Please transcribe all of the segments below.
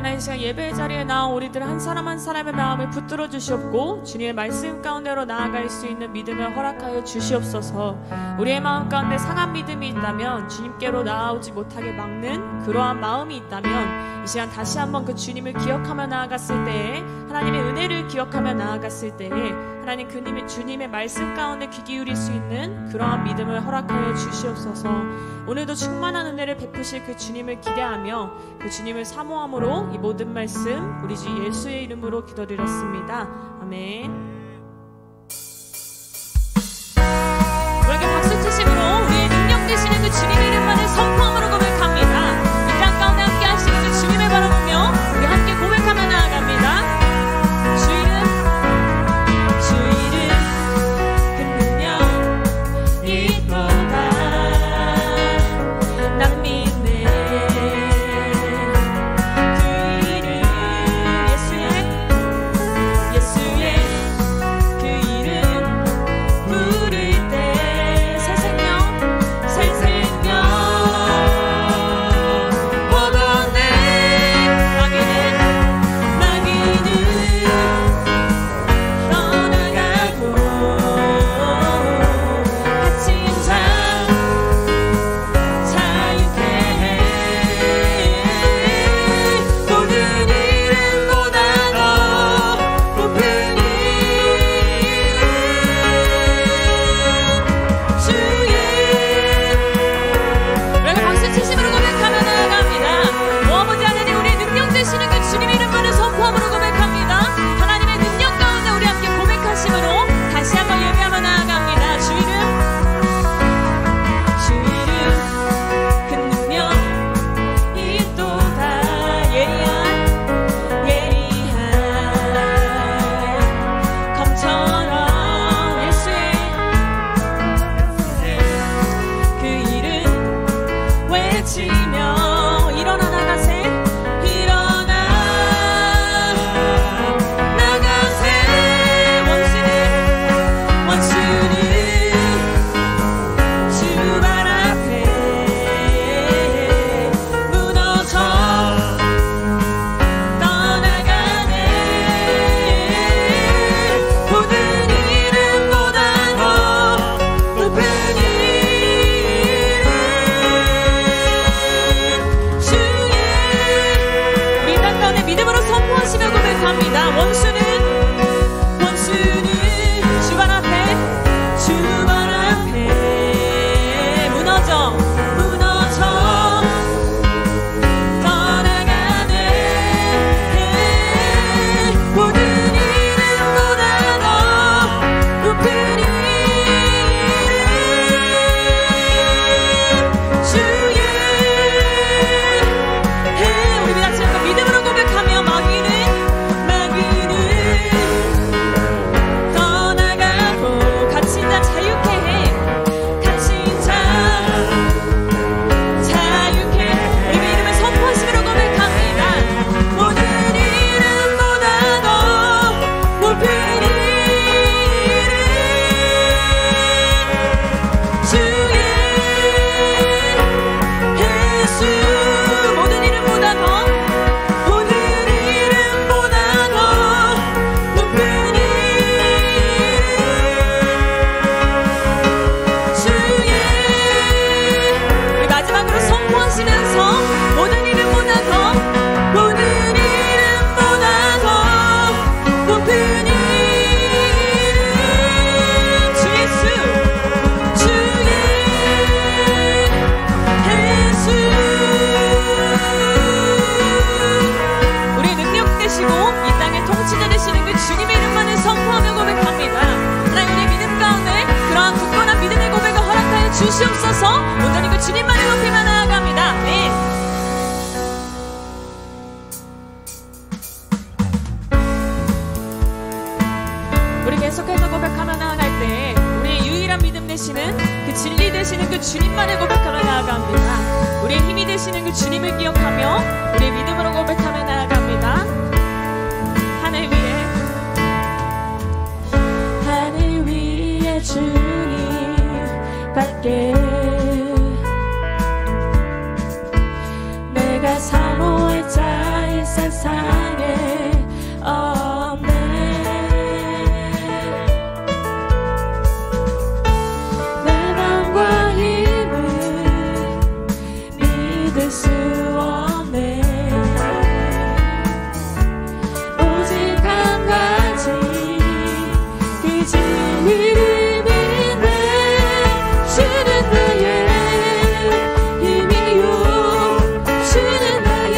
하나님, 이 시간 예배의 자리에 나온 우리들 한 사람 한 사람의 마음을 붙들어 주시옵고 주님의 말씀 가운데로 나아갈 수 있는 믿음을 허락하여 주시옵소서. 우리의 마음 가운데 상한 믿음이 있다면, 주님께로 나아오지 못하게 막는 그러한 마음이 있다면, 이 시간 다시 한번 그 주님을 기억하며 나아갔을 때에, 하나님의 은혜를 기억하며 나아갔을 때에 하나님 주님의 말씀 가운데 귀 기울일 수 있는 그러한 믿음을 허락하여 주시옵소서. 오늘도 충만한 은혜를 베푸실 그 주님을 기대하며 그 주님을 사모함으로 이 모든 말씀 우리 주 예수의 이름으로 기도드렸습니다. 아멘. 우리에게 박수 치심으로 우리의 능력 되시는 그 주님의 이름만을 선포함으로 고백합니다. 이 땅 가운데 함께 하시는 그 주님을 바라보며 우리 함께 고백하며 나아갑니다. 주시옵소서. 온전히 그 주님만을 높이며 나아갑니다. 아멘. 우리 계속해서 고백하며 나아갈 때 우리의 유일한 믿음 되시는 그 진리 되시는 그 주님만을 고백하며 나아갑니다. 우리의 힘이 되시는 그 주님을 기억하며 우리의 믿음으로 고백하며 나아갑니다. 하늘 위에 주님 밖에 내가 사모할 자 이 세상 세상에 없네. 내 맘과 힘을 믿을 수 없네. 오직 한 가지 그 진리인데 주는 나의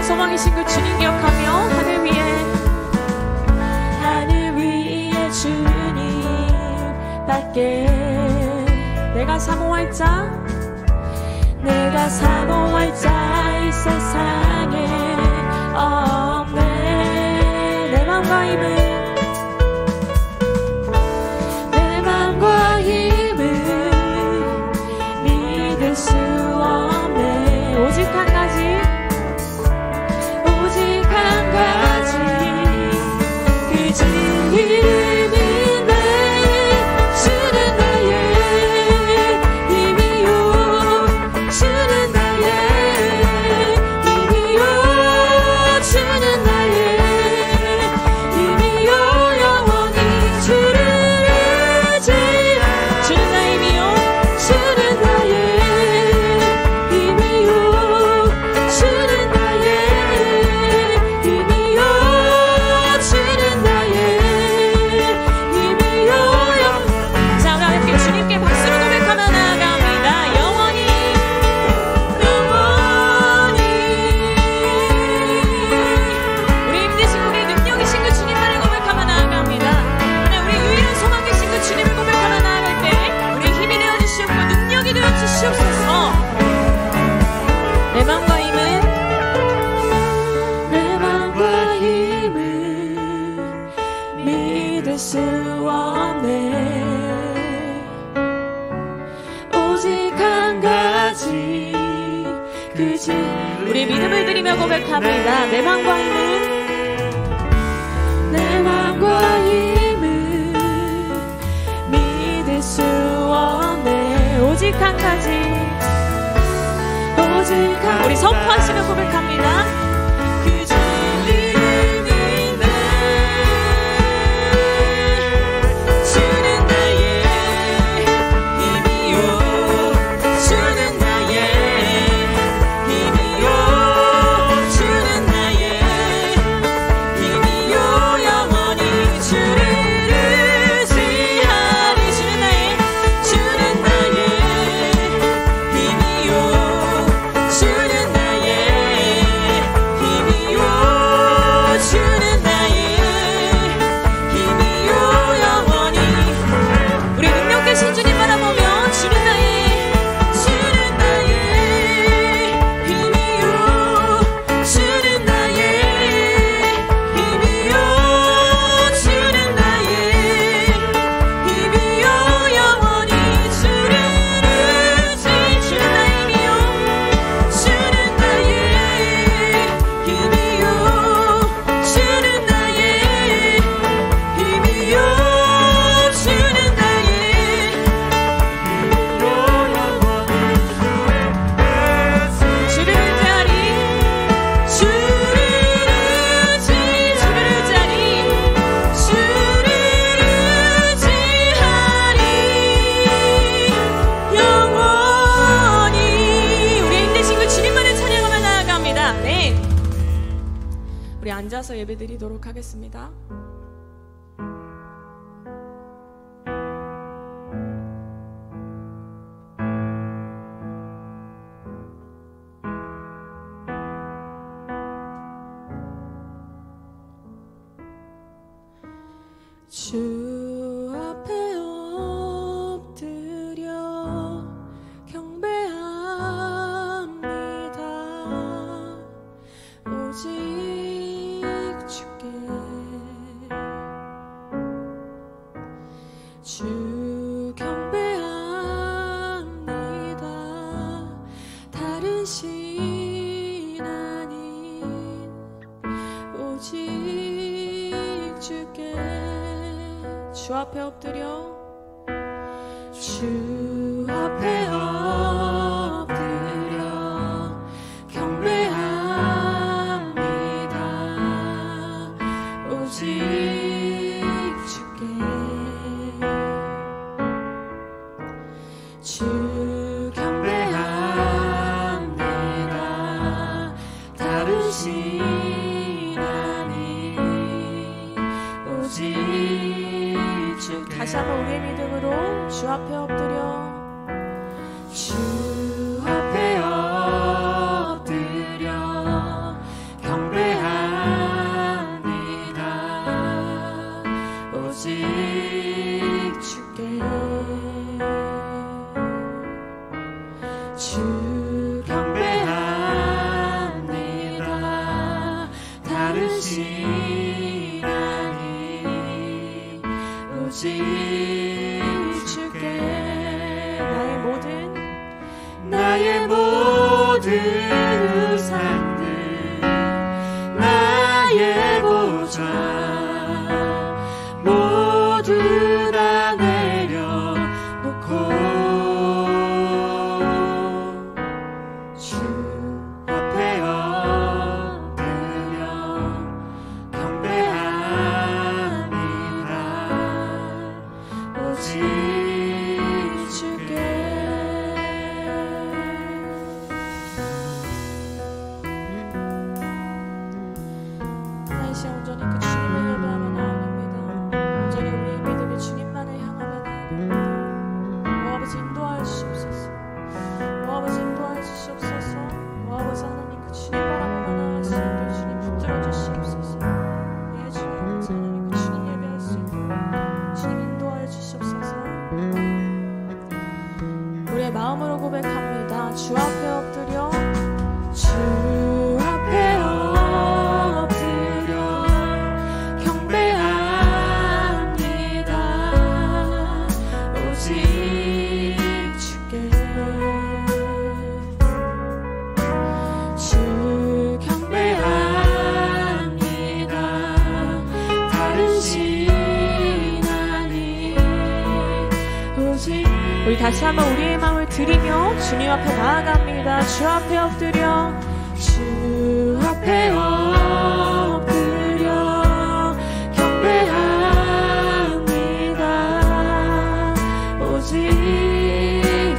소망이신 그 주님 기억하며 하늘 위에 주님밖에 내가 사모할 자 이 세상에 없네. 내 맘과 힘을 믿을 수 없네. 오직 한 가지 그 진리인데 주는 나의 힘이요 주는 나의 힘이요 주는 나의 힘이요 영원히 주를 의지하 주는 나의 힘이요 주는 나의 힘이요 주는 나의 힘이요 주는 나의 힘이요. 자, 우리 함께 주님께 박수로 고백하며 나아갑니다. 영원히 우리 힘드신 우리 능력이신 그 주님만을 고백하며 나아갑니다. 우리 유일한 소망이신 그 주님을 고백하며 나아갈 때 우리 힘이 되어주시옵고 능력이 되어주시옵소서. 내 맘과 힘을 믿을 수 없네. 오직 한 가지 그지 우리 믿음을 드리며 고백합니다. 내 맘과 힘을 믿을 수 없네. 오직 한 가지 우리 선포하시며 고백합니다. 그 진리인데 주는 나의 힘이요 주는 나의 힘이요 주는 나의 힘이요 영원히 주를 의지하리 주는 나의 힘이요 주는 나의 힘이요 주는 나의 힘이요 영원히 우리 능력 되신 주님 바라보며 주는 나의 힘이요 주는 나의 힘이요 주는 나의 힘이요 영원히 주를 의지 주는 나의 힘이요 주는 나의 힘이요 주는 나의 힘이요 주는 나의 주를 의지하리 영원히 우리 힘내신 그 주님만을 찬양하며 나아갑니다. 네, 우리 앉아서 예배드리도록 하겠습니다. 주 앞에 엎드려 경배합니다. 오직 주께 주 경배합니다. 다른 신 주 앞에 엎드려 주 앞에 엎드려 경배합니다. 오직 주께 주 경배합니다. 다른 신 아니 오직 주. 다시 한번 우리의 믿음으로 주 앞에 엎드려 주 앞에 엎드려 경배합니다. 오직 주께 주 경배합니다. 다른 신 아니 오직 주께 나의 모든 우상들 나의 보좌 모두 다 내려놓고 주 앞에 엎드려 경배합니다. 오직 주께 다시 온전히 그 주님을 예배하며 나아갑니다. 온전히 우리의 믿음이 주님만을 향하며 나아갑니다. 오 아버지 인도하여 주시옵소서. 오 아버지 인도하여 주시옵소서. 오 아버지 하나님 그 주님 바라보며 나아갈 수 있게 주님 붙들어 주시옵소서. 예 주님 아버지 하나님 그 주님 예배할 수 있게 주님 인도하여 주시옵소서. 우리의 마음으로 고백합니다. 주 앞에 엎드려 주 앞에 엎드려 경배합니다. 오직 주께 주 경배합니다. 다른 신 아니 오직. 우리 다시 한번 우리의 마음을 드리며 주님 앞에 나아갑니다. 주 앞에 엎드려 주 앞에 엎드려 경배합니다. 오직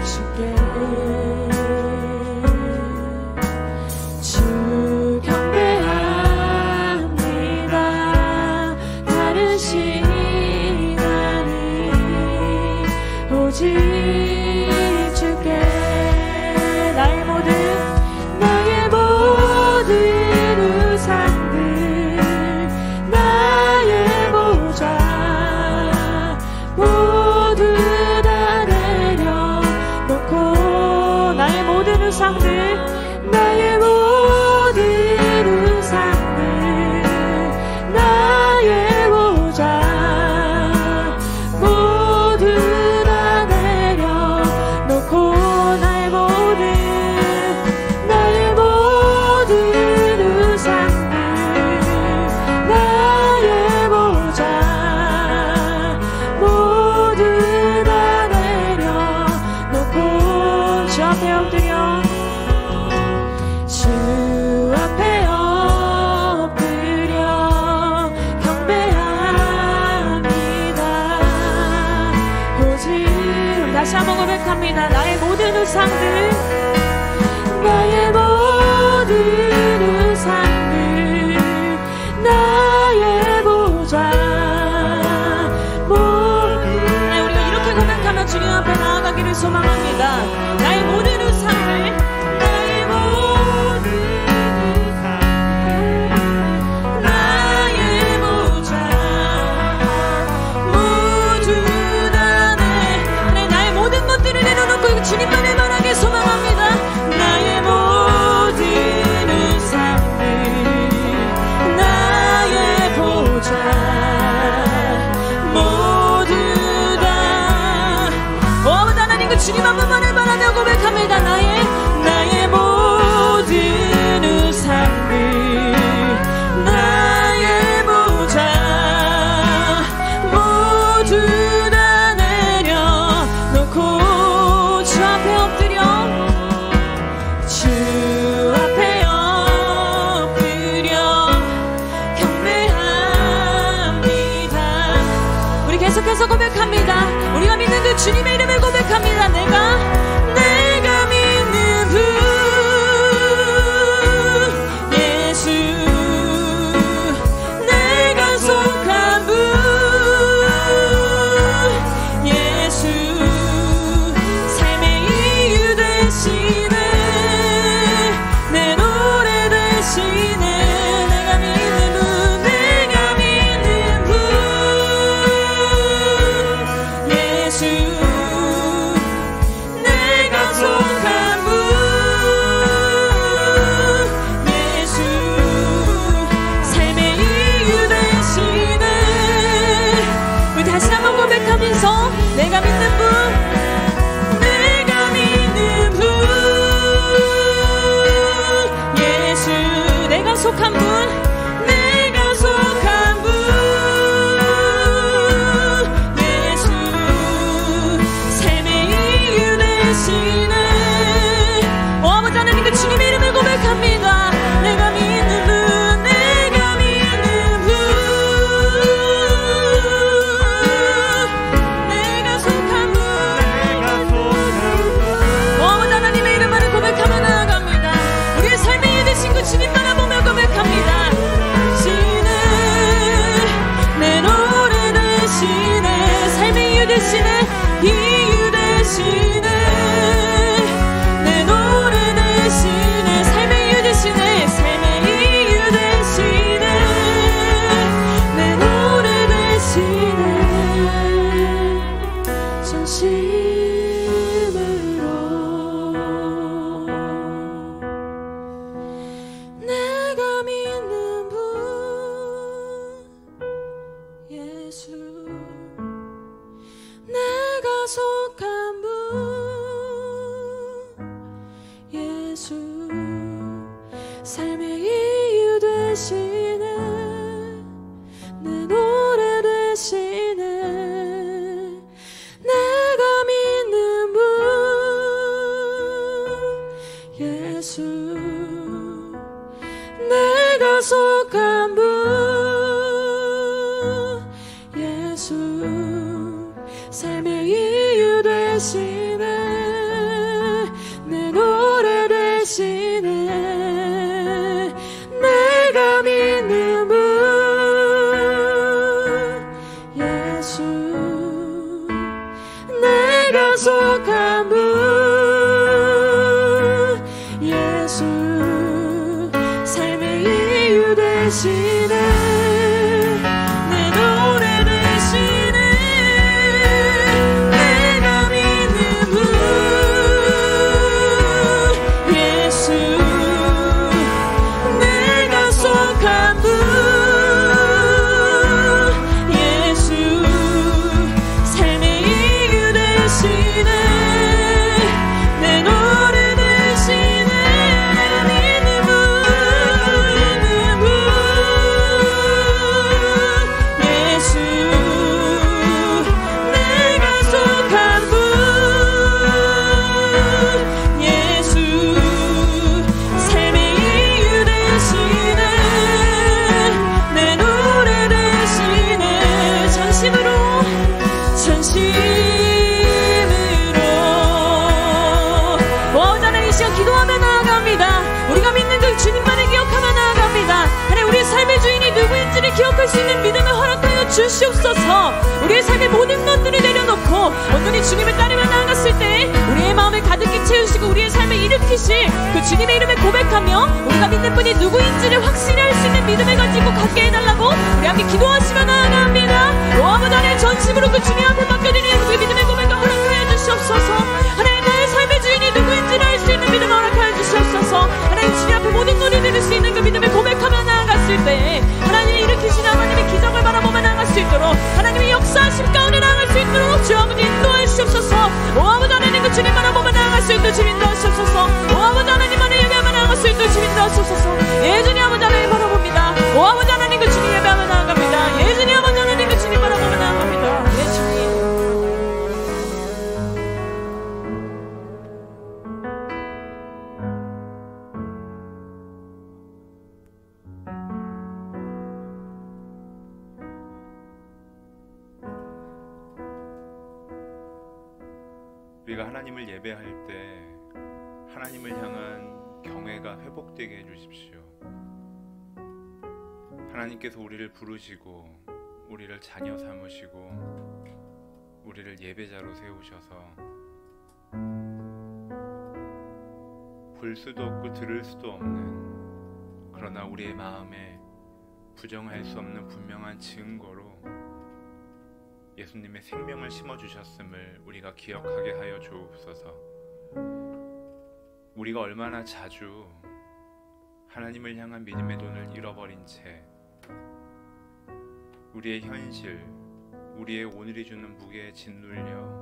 주께 주 경배합니다. 다른 신 아니 오직 주께 나의 모든 우상들 나의 보좌 모두 다 내려놓고 나의 모든 우상들 나의 모든 우상들 나의 보좌 모두 다 내려놓고 나의 모든 나의 보좌 모두 다 내려놓고 주 앞에 엎드려 주 앞에 엎드려 경배합니다. 오직 우리 다시 한번 고백합니다. 나의 모든 우상들 나의 모든 우상들 나의 보좌 모두. 우리가 이렇게 고백하며 주님 앞에 나아가기를 소망합니다. 나의 모든 우상들 나의 모든 우상들 나의 보좌 모두 다 나의 모든 것들을 내려놓고 주님만을 바라게 소망합니다. 주 앞에 엎드려 경배합니다. 우리 계속해서 고백합니다. 우리가 믿는 그 주님의 이름을 고백합니다. 내가 믿는 분 예수, 내가 속한 분 예수, 삶의 이유 되시네, 내 노래 되시네. 내가 믿는 분, 내가 믿는 분 예수, 내가 속한 분 예수, 삶의 이유 되시네. 우리 다시 한번 고백하면서 내가 믿는 분, 내가 믿는 분 예수, 내가 속한 분, 내가 속한 분 예수, 삶의 이유 되시네. 아버지 하나님, 그 주님의 이름을 고백합니다. 내가 믿는 분, 내가 믿는 분 내가 속한 분. 아버지 하나님의 이름만을 고백하며 나아갑니다. 우리의 삶의 이유 되신 그 주님 바라보며 고백합니다. 시네, 내 노래 되시네, 삶의 이유 되시네, 이유 되시네, 내 노래 되시네, 삶의 이유 되시네, 삶의 이유 되시네, 내 노래 되시네. 전심으로 내가 믿는 분 예수, 내가 속한 분 예수, 삶의 이유 되시네, 내 노래 되시네. 내가 믿는 분 예수, 내가 속한 분 예수, 삶의 이유 되시네, 내 노래 되시네. 내가 믿는 분 예수, 내가 속한 분 예수, 삶의 이유 되시네, 내 노래 되시네. 내가 믿는 분 예수, 내가 속한 분 예수, 삶의 이유 되시네, 내 노래 되시네. 내가 믿는 분 예수, 내가 속한 분 예수, 삶의 이유 되시네, 내 노래 되시네. 전심으로 하나님, 이 시간 기도하며 나아갑니다. 우리가 믿는 그 주님만을 기억하며 나아갑니다. 하나님, 우리의 삶의 주인이 누구인지를 기억할 수 있는 믿음을 허락하여 주시옵소서. 우리의 삶의 모든 것들을 내려놓고 온전히 주님을 따르며 나아갔을 때 우리의 마음을 가득히 채우시고 우리의 삶을 일으키실 그 주님의 이름을 고백하며 우리가 믿는 분이 누구인지를 확실히 알 수 있는 믿음을 가지고 갖게 해달라고 우리 함께 기도하시며 나아갑니다. 아버지 하나님, 전심으로 그 주님 앞에 맡겨드리는 그 믿음의 고백을 허락하여 주시옵소서. 하나님, 나의 삶의 주인이 누구인지를 알 수 있는 믿음을 허락하여 주시옵소서. 하나님, 주님 앞에 모든 노래 들을 수 있는 그 믿음을 고백하며 나아갔을 때 하나님이 일으키신 하나님의 기적을 바라보며 나아갈 수 있도록, 하나님의 역사하심 가운데 나아갈 수 있도록 주 아버지 인도해 주시옵소서. 아버지 하나님, 그 주님 바라보며 나아갈 수 있도록 주님 인도하시옵소서. 아버지 하나님만을 예배하며 나아갈 수 있도록 주님 인도하시옵소서. 예전히 아버지 하나님 바라봅니다. 아버지 하나님, 그 주님 예배하며 나아갑니다. 예전히 아버지 하나님, 그 주님 바라보며 나아갑니다. 예수님. 하나님을 예배할 때 하나님을 향한 경외가 회복되게 해주십시오. 하나님께서 우리를 부르시고 우리를 자녀 삼으시고 우리를 예배자로 세우셔서 볼 수도 없고 들을 수도 없는, 그러나 우리의 마음에 부정할 수 없는 분명한 증거로 예수님의 생명을 심어주셨음을 우리가 기억하게 하여 주옵소서. 우리가 얼마나 자주 하나님을 향한 믿음의 돈을 잃어버린 채 우리의 현실, 우리의 오늘이 주는 무게에 짓눌려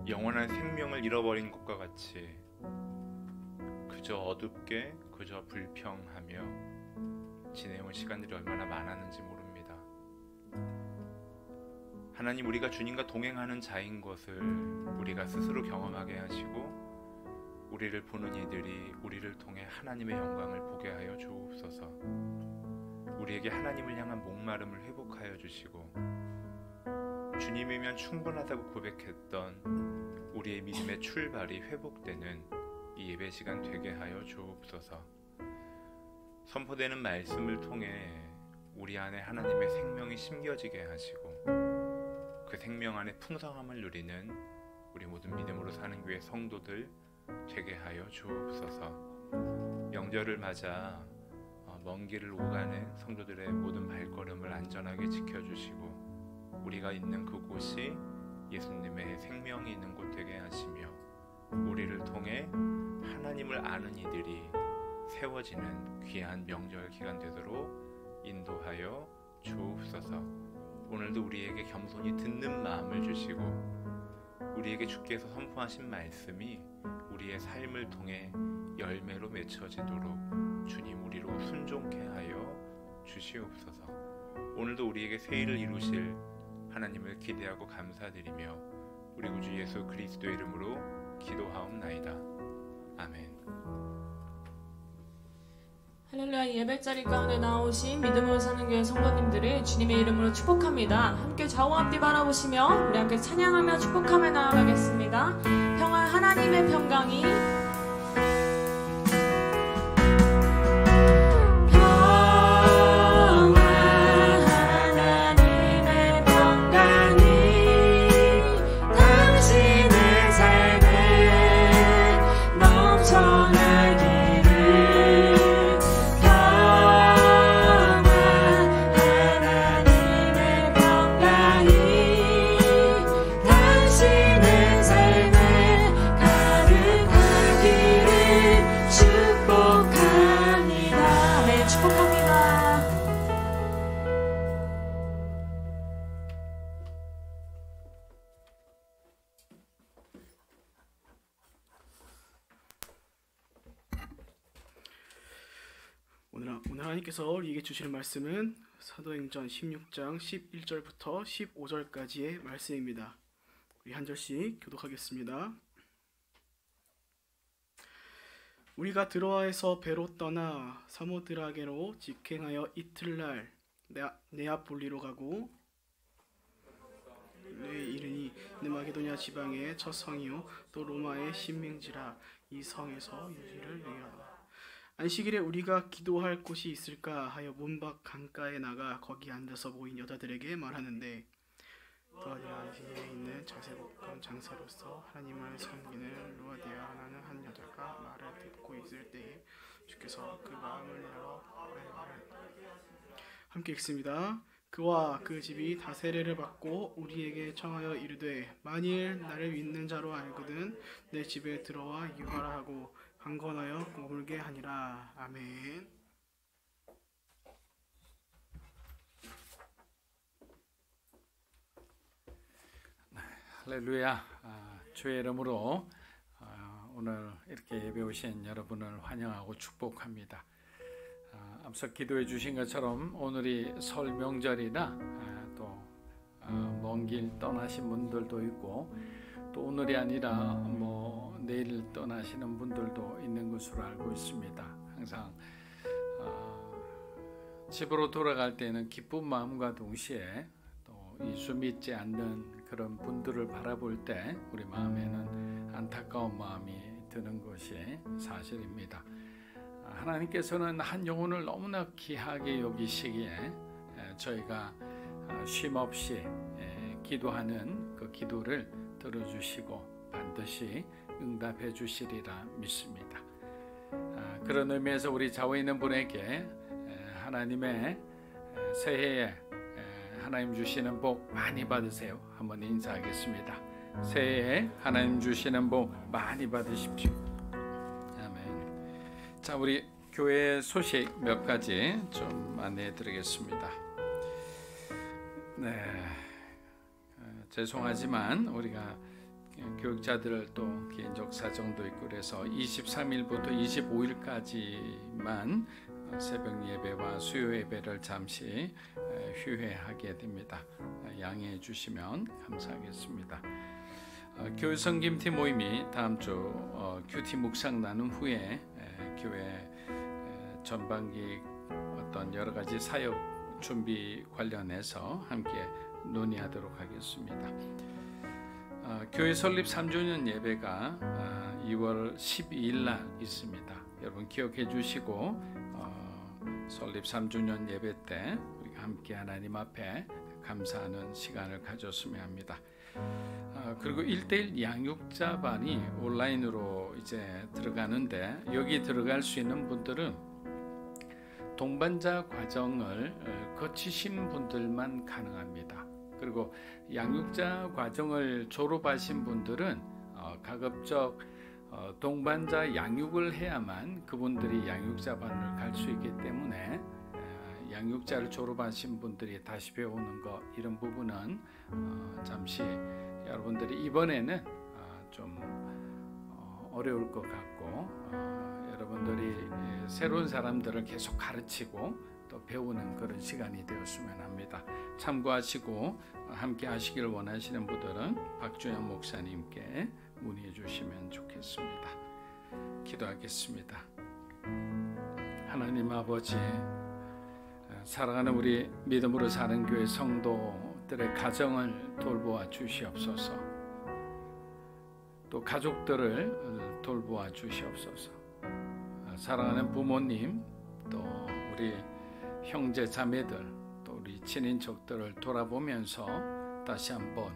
영원한 생명을 잃어버린 것과 같이 그저 어둡게, 그저 불평하며 지내온 시간들이 얼마나 많았는지 모릅니다. 하나님, 우리가 주님과 동행하는 자인 것을 우리가 스스로 경험하게 하시고 우리를 보는 이들이 우리를 통해 하나님의 영광을 보게 하여 주옵소서. 우리에게 하나님을 향한 목마름을 회복하여 주시고 주님이면 충분하다고 고백했던 우리의 믿음의 출발이 회복되는 이 예배 시간 되게 하여 주옵소서. 선포되는 말씀을 통해 우리 안에 하나님의 생명이 심겨지게 하시고 그 생명 안에 풍성함을 누리는 우리 모든 믿음으로 사는 교회 성도들 되게 하여 주옵소서. 명절을 맞아 먼 길을 오가는 성도들의 모든 발걸음을 안전하게 지켜주시고 우리가 있는 그곳이 예수님의 생명이 있는 곳 되게 하시며 우리를 통해 하나님을 아는 이들이 세워지는 귀한 명절 기간 되도록 인도하여 주옵소서. 오늘도 우리에게 겸손히 듣는 마음을 주시고 우리에게 주께서 선포하신 말씀이 우리의 삶을 통해 열매로 맺혀지도록 주님 우리로 순종케 하여 주시옵소서. 오늘도 우리에게 새 일을 이루실 하나님을 기대하고 감사드리며 우리 구주 예수 그리스도의 이름으로 기도하옵나이다. 아멘. 할렐루야. 예배자리 가운데 나오신 믿음으로 사는 교회 성도님들을 주님의 이름으로 축복합니다. 함께 좌우 앞뒤 바라보시며 우리 함께 찬양하며 축복하며 나아가겠습니다. 평화 하나님의 평강이 오늘 하나님께서 우리에게 주시는 말씀은 사도행전 16장 11절부터 15절까지의 말씀입니다. 우리 한 절씩 교독하겠습니다. 우리가 드로아에서 배로 떠나 사모드라게로 직행하여 이틀날 네아폴리로 가고 이르니 마게도냐 지방의 첫 성이요 또 로마의 신명지라. 이 성에서 유지를 얘기하다. 안식일에 우리가 기도할 곳이 있을까 하여 문밖 강가에 나가 거기 앉아서 모인 여자들에게 말하는데 루아디아에 있는 자세복권 장사로서 하나님을 섬기는 루아디아라는 한 여자가 말을 듣고 있을 때에 주께서 그 마음을 열어 함께 읽습니다. 그와 그 집이 다 세례를 받고 우리에게 청하여 이르되 만일 나를 믿는 자로 알거든 내 집에 들어와 유하라 하고 강건하여 머물게 하니라. 아멘. 할렐루야. 주의 이름으로 오늘 이렇게 예배 오신 여러분을 환영하고 축복합니다. 앞서 기도해 주신 것처럼 오늘이 설 명절이라 또 먼 길 떠나신 분들도 있고 또 오늘이 아니라 내일 떠나시는 분들도 있는 것으로 알고 있습니다. 항상 집으로 돌아갈 때는 기쁜 마음과 동시에 또 예수 믿지 않는 그런 분들을 바라볼 때 우리 마음에는 안타까운 마음이 드는 것이 사실입니다. 하나님께서는 한 영혼을 너무나 귀하게 여기시기에 저희가 쉼없이 기도하는 그 기도를 들어주시고 반드시 응답해 주시리라 믿습니다. 그런 의미에서 우리 좌우에 있는 분에게 하나님의 새해에 하나님 주시는 복 많이 받으세요. 한번 인사하겠습니다. 새해에 하나님 주시는 복 많이 받으십시오. 아멘. 자, 우리 교회 소식 몇 가지 좀 안내해 드리겠습니다. 네, 죄송하지만 우리가 교육자들 또 개인적 사정도 있고 그래서 23일부터 25일까지만 새벽 예배와 수요 예배를 잠시 휴회하게 됩니다. 양해해 주시면 감사하겠습니다. 교회 섬김팀 모임이 다음 주 큐티 묵상 나눈 후에 교회 전반기 어떤 여러 가지 사역 준비 관련해서 함께 논의하도록 하겠습니다. 교회 설립 3주년 예배가 2월 12일 날 있습니다. 여러분 기억해 주시고 설립 3주년 예배 때 우리가 함께 하나님 앞에 감사하는 시간을 가졌으면 합니다. 그리고 1:1 양육자반이 온라인으로 이제 들어가는데 여기 들어갈 수 있는 분들은 동반자 과정을 거치신 분들만 가능합니다. 그리고 양육자 과정을 졸업하신 분들은 가급적 동반자 양육을 해야만 그분들이 양육자반을 갈 수 있기 때문에 양육자를 졸업하신 분들이 다시 배우는 것 이런 부분은 잠시 여러분들이 이번에는 좀 어려울 것 같고 여러분들이 새로운 사람들을 계속 가르치고 또 배우는 그런 시간이 되었으면 합니다. 참고하시고 함께 하시길 원하시는 분들은 박주현 목사님께 문의해 주시면 좋겠습니다. 기도하겠습니다. 하나님 아버지, 사랑하는 우리 믿음으로 사는 교회 성도들의 가정을 돌보아 주시옵소서. 또 가족들을 돌보아 주시옵소서. 사랑하는 부모님, 또 우리 형제 자매들, 또 우리 친인척들을 돌아보면서 다시 한번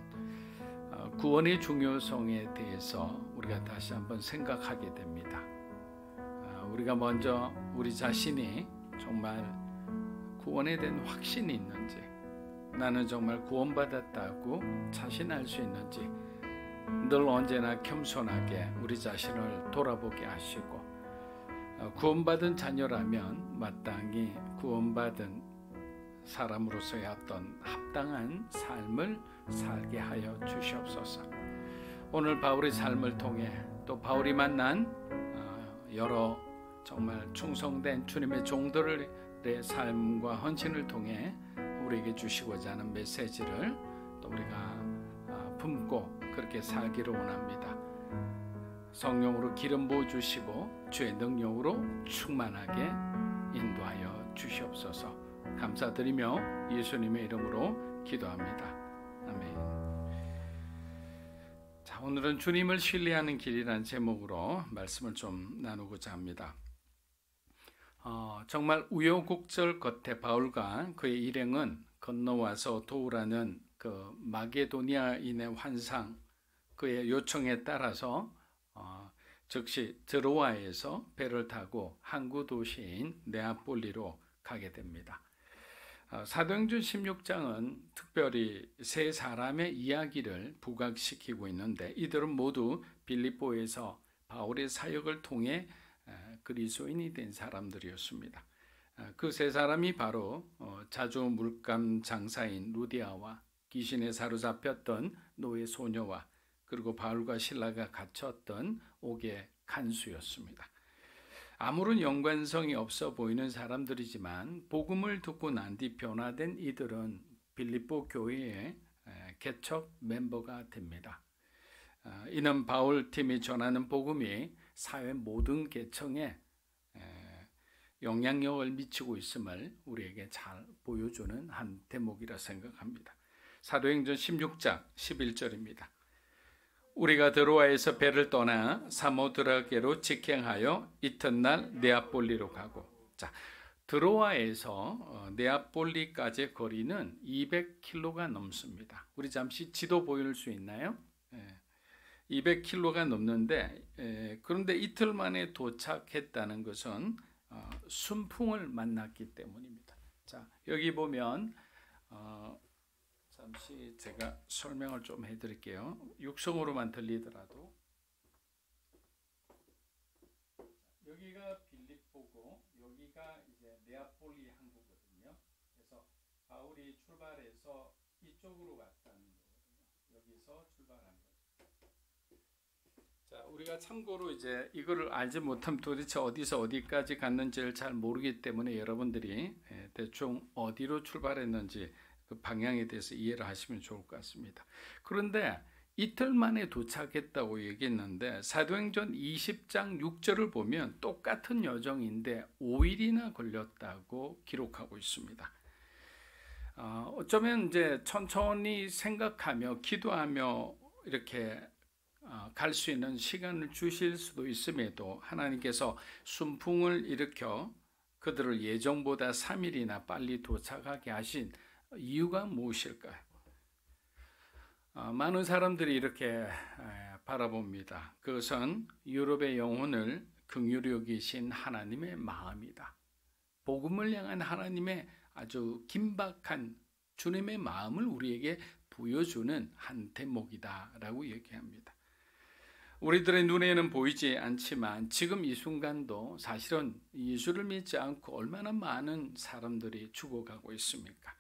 구원의 중요성에 대해서 우리가 다시 한번 생각하게 됩니다. 우리가 먼저 우리 자신이 정말 구원에 대한 확신이 있는지, 나는 정말 구원받았다고 자신할 수 있는지 늘 언제나 겸손하게 우리 자신을 돌아보게 하시고, 구원받은 자녀라면 마땅히 구원받은 사람으로서의 어떤 합당한 삶을 살게 하여 주시옵소서. 오늘 바울의 삶을 통해 또 바울이 만난 여러 정말 충성된 주님의 종들의 삶과 헌신을 통해 우리에게 주시고자 하는 메시지를 또 우리가 품고 그렇게 살기를 원합니다. 성령으로 기름 부어 주시고 주의 능력으로 충만하게 인도하여 주시옵소서. 감사드리며 예수님의 이름으로 기도합니다. 아멘. 자, 오늘은 주님을 신뢰하는 길이라는 제목으로 말씀을 좀 나누고자 합니다. 정말 우여곡절 끝에 바울과 그의 일행은 건너와서 도우라는 그 마게도니아인의 환상, 그의 요청에 따라서 즉시 드로아에서 배를 타고 항구 도시인 네아폴리로 가게 됩니다. 사도행전 16장은 특별히 세 사람의 이야기를 부각시키고 있는데 이들은 모두 빌립보에서 바울의 사역을 통해 그리스도인이 된 사람들이었습니다. 그 세 사람이 바로 자주 물감 장사인 루디아와 귀신에 사로잡혔던 노예 소녀와 그리고 바울과 실라가 갇혔던 옥의 간수였습니다. 아무런 연관성이 없어 보이는 사람들이지만 복음을 듣고 난 뒤 변화된 이들은 빌립보 교회의 개척 멤버가 됩니다. 이는 바울 팀이 전하는 복음이 사회 모든 계층에 영향력을 미치고 있음을 우리에게 잘 보여주는 한 대목이라 생각합니다. 사도행전 16장 11절입니다. 우리가 드로아에서 배를 떠나 사모드라게로 직행하여 이튿날 네아폴리로 가고. 자, 드로아에서 네아폴리까지의 거리는 200km가 넘습니다. 우리 잠시 지도 보일 수 있나요? 200km가 넘는데, 그런데 이틀 만에 도착했다는 것은 순풍을 만났기 때문입니다. 자, 여기 보면 잠시 제가 설명을 좀 해드릴게요. 육성으로만 들리더라도 여기가 빌립보고 여기가 이제 네아폴리 항구거든요. 그래서 바울이 출발해서 이쪽으로 갔다는 거거든요. 여기서 출발한 거죠. 자, 우리가 참고로 이제 이거를 알지 못하면 도대체 어디서 어디까지 갔는지를 잘 모르기 때문에 여러분들이 대충 어디로 출발했는지 그 방향에 대해서 이해를 하시면 좋을 것 같습니다. 그런데 이틀 만에 도착했다고 얘기했는데 사도행전 20장 6절을 보면 똑같은 여정인데 5일이나 걸렸다고 기록하고 있습니다. 어쩌면 이제 천천히 생각하며 기도하며 이렇게 갈 수 있는 시간을 주실 수도 있음에도 하나님께서 순풍을 일으켜 그들을 예정보다 3일이나 빨리 도착하게 하신 이유가 무엇일까요? 많은 사람들이 이렇게 바라봅니다. 그것은 유럽의 영혼을 긍휼히 여기신 하나님의 마음이다. 복음을 향한 하나님의 아주 긴박한 주님의 마음을 우리에게 보여주는 한 대목이다라고 얘기합니다. 우리들의 눈에는 보이지 않지만 지금 이 순간도 사실은 예수를 믿지 않고 얼마나 많은 사람들이 죽어가고 있습니까?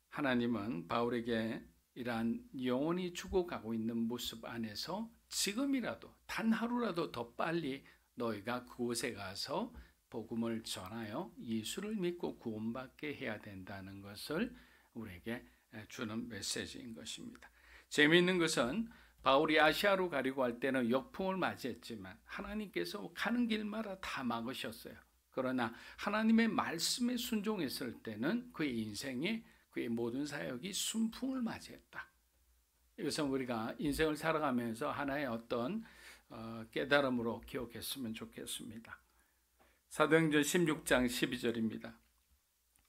하나님은 바울에게 이러한 영혼이 죽어가고 있는 모습 안에서 지금이라도 단 하루라도 더 빨리 너희가 그곳에 가서 복음을 전하여 예수를 믿고 구원받게 해야 된다는 것을 우리에게 주는 메시지인 것입니다. 재미있는 것은 바울이 아시아로 가려고 할 때는 역풍을 맞이했지만 하나님께서 가는 길마다 다 막으셨어요. 그러나 하나님의 말씀에 순종했을 때는 그의 인생에 그의 모든 사역이 순풍을 맞이했다. 이것은 우리가 인생을 살아가면서 하나의 어떤 깨달음으로 기억했으면 좋겠습니다. 사도행전 16장 12절입니다.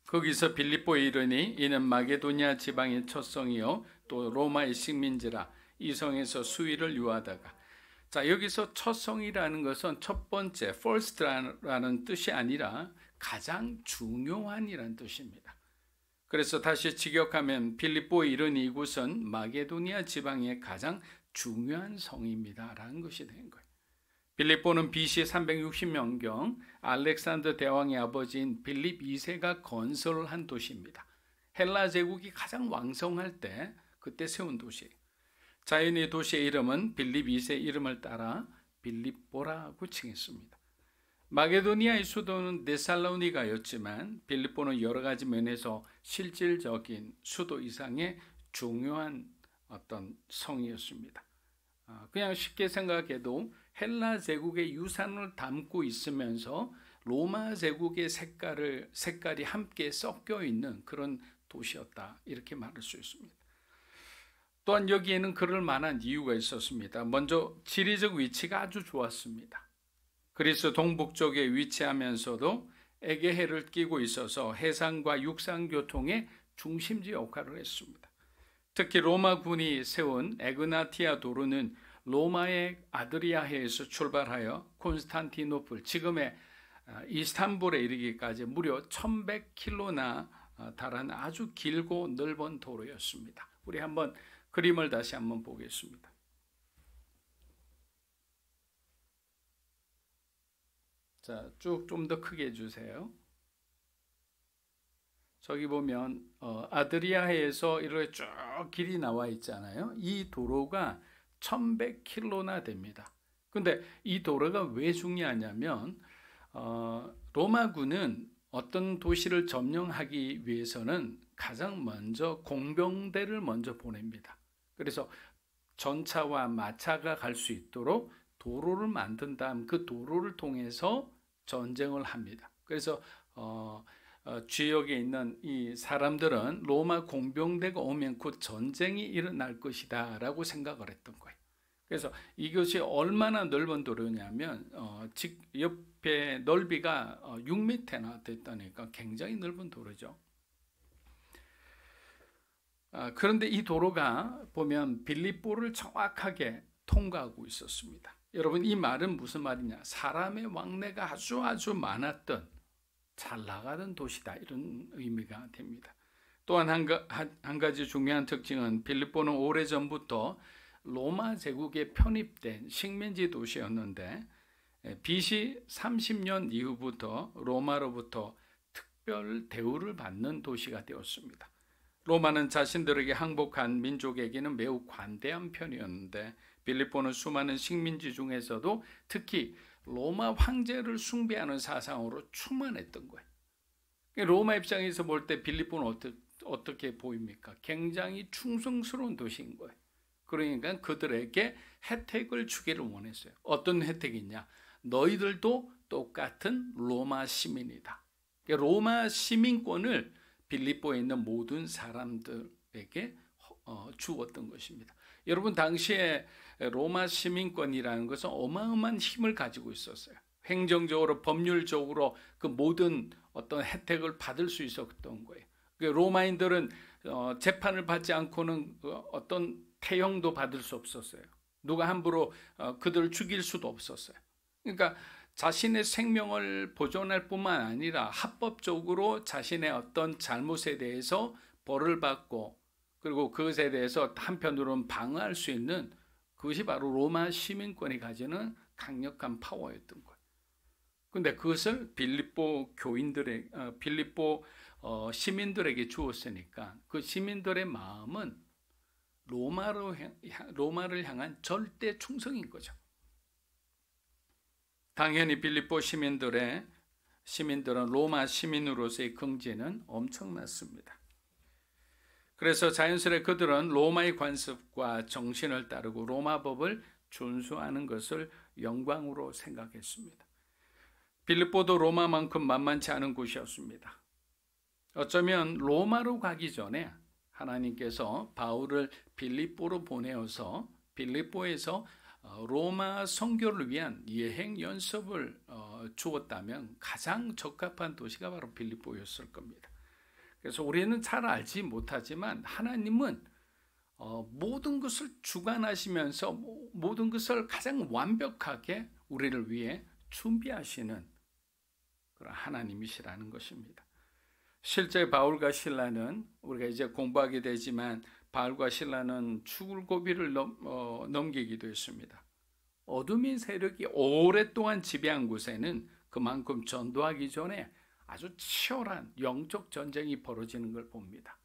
거기서 빌립보에 이르니 이는 마게도냐 지방의 첫 성이요 또 로마의 식민지라 이 성에서 수위를 유하다가. 자, 여기서 첫 성이라는 것은 첫 번째 first라는 뜻이 아니라 가장 중요한이라는 뜻입니다. 그래서 다시 직역하면 빌립보에 이른 이곳은 마게도니아 지방의 가장 중요한 성입니다 라는 것이 된 거예요. 빌립보는 BC 360년경 알렉산더 대왕의 아버지인 빌립 2세가 건설을 한 도시입니다. 헬라 제국이 가장 왕성할 때 그때 세운 도시예요. 자연의 도시의 이름은 빌립 2세 이름을 따라 빌립보라고 칭했습니다. 마게도니아의 수도는 데살로니가였지만 빌립보는 여러 가지 면에서 실질적인 수도 이상의 중요한 어떤 성이었습니다. 그냥 쉽게 생각해도 헬라 제국의 유산을 담고 있으면서 로마 제국의 색깔이 함께 섞여 있는 그런 도시였다, 이렇게 말할 수 있습니다. 또한 여기에는 그럴 만한 이유가 있었습니다. 먼저 지리적 위치가 아주 좋았습니다. 그리스 동북쪽에 위치하면서도 에게해를 끼고 있어서 해상과 육상 교통의 중심지 역할을 했습니다. 특히 로마군이 세운 에그나티아 도로는 로마의 아드리아해에서 출발하여 콘스탄티노플, 지금의 이스탄불에 이르기까지 무려 1100km나 달하는 아주 길고 넓은 도로였습니다. 우리 한번 그림을 다시 한번 보겠습니다. 자, 쭉 좀 더 크게 해주세요. 저기 보면 아드리아해에서 이렇게 쭉 길이 나와 있잖아요. 이 도로가 1100km나 됩니다. 근데 이 도로가 왜 중요하냐면 로마군은 어떤 도시를 점령하기 위해서는 가장 먼저 공병대를 먼저 보냅니다. 그래서 전차와 마차가 갈 수 있도록 도로를 만든 다음 그 도로를 통해서 전쟁을 합니다. 그래서 지역에 있는 이 사람들은 로마 공병대가 오면 곧 전쟁이 일어날 것이다 라고 생각을 했던 거예요. 그래서 이것이 얼마나 넓은 도로냐면 옆에 넓이가 6m나 됐다니까 굉장히 넓은 도로죠. 그런데 이 도로가 보면 빌립보를 정확하게 통과하고 있었습니다. 여러분, 이 말은 무슨 말이냐? 사람의 왕래가 아주 많았던, 잘 나가던 도시다, 이런 의미가 됩니다. 또한 한 가지 중요한 특징은 빌립보는 오래전부터 로마 제국에 편입된 식민지 도시였는데 BC 30년 이후부터 로마로부터 특별 대우를 받는 도시가 되었습니다. 로마는 자신들에게 항복한 민족에게는 매우 관대한 편이었는데 빌립보는 수많은 식민지 중에서도 특히 로마 황제를 숭배하는 사상으로 충만했던 거예요. 로마 입장에서 볼 때 빌립보는 어떻게 보입니까? 굉장히 충성스러운 도시인 거예요. 그러니까 그들에게 혜택을 주기를 원했어요. 어떤 혜택이냐? 너희들도 똑같은 로마 시민이다. 로마 시민권을 빌립보에 있는 모든 사람들에게 주었던 것입니다. 여러분, 당시에 로마 시민권이라는 것은 어마어마한 힘을 가지고 있었어요. 행정적으로, 법률적으로 그 모든 어떤 혜택을 받을 수 있었던 거예요. 로마인들은 재판을 받지 않고는 어떤 태형도 받을 수 없었어요. 누가 함부로 그들을 죽일 수도 없었어요. 그러니까 자신의 생명을 보존할 뿐만 아니라 합법적으로 자신의 어떤 잘못에 대해서 벌을 받고, 그리고 그것에 대해서 한편으로는 방어할 수 있는, 그것이 바로 로마 시민권이 가지는 강력한 파워였던 거예요. 그런데 그것을 빌립보 시민들에게 주었으니까 그 시민들의 마음은 로마를 향한 절대 충성인 거죠. 당연히 빌립보 시민들은 로마 시민으로서의 긍지는 엄청났습니다. 그래서 자연스레 그들은 로마의 관습과 정신을 따르고 로마 법을 준수하는 것을 영광으로 생각했습니다. 빌립보도 로마만큼 만만치 않은 곳이었습니다. 어쩌면 로마로 가기 전에 하나님께서 바울을 빌립보로 보내어서 빌립보에서 로마 선교를 위한 여행 연습을 주었다면 가장 적합한 도시가 바로 빌립보였을 겁니다. 그래서 우리는 잘 알지 못하지만 하나님은 모든 것을 주관하시면서 모든 것을 가장 완벽하게 우리를 위해 준비하시는 그런 하나님이시라는 것입니다. 실제 바울과 실라는, 우리가 이제 공부하게 되지만 바울과 실라는 죽을 고비를 넘기기도 했습니다. 어둠의 세력이 오랫동안 지배한 곳에는 그만큼 전도하기 전에 아주 치열한 영적 전쟁이 벌어지는 걸 봅니다.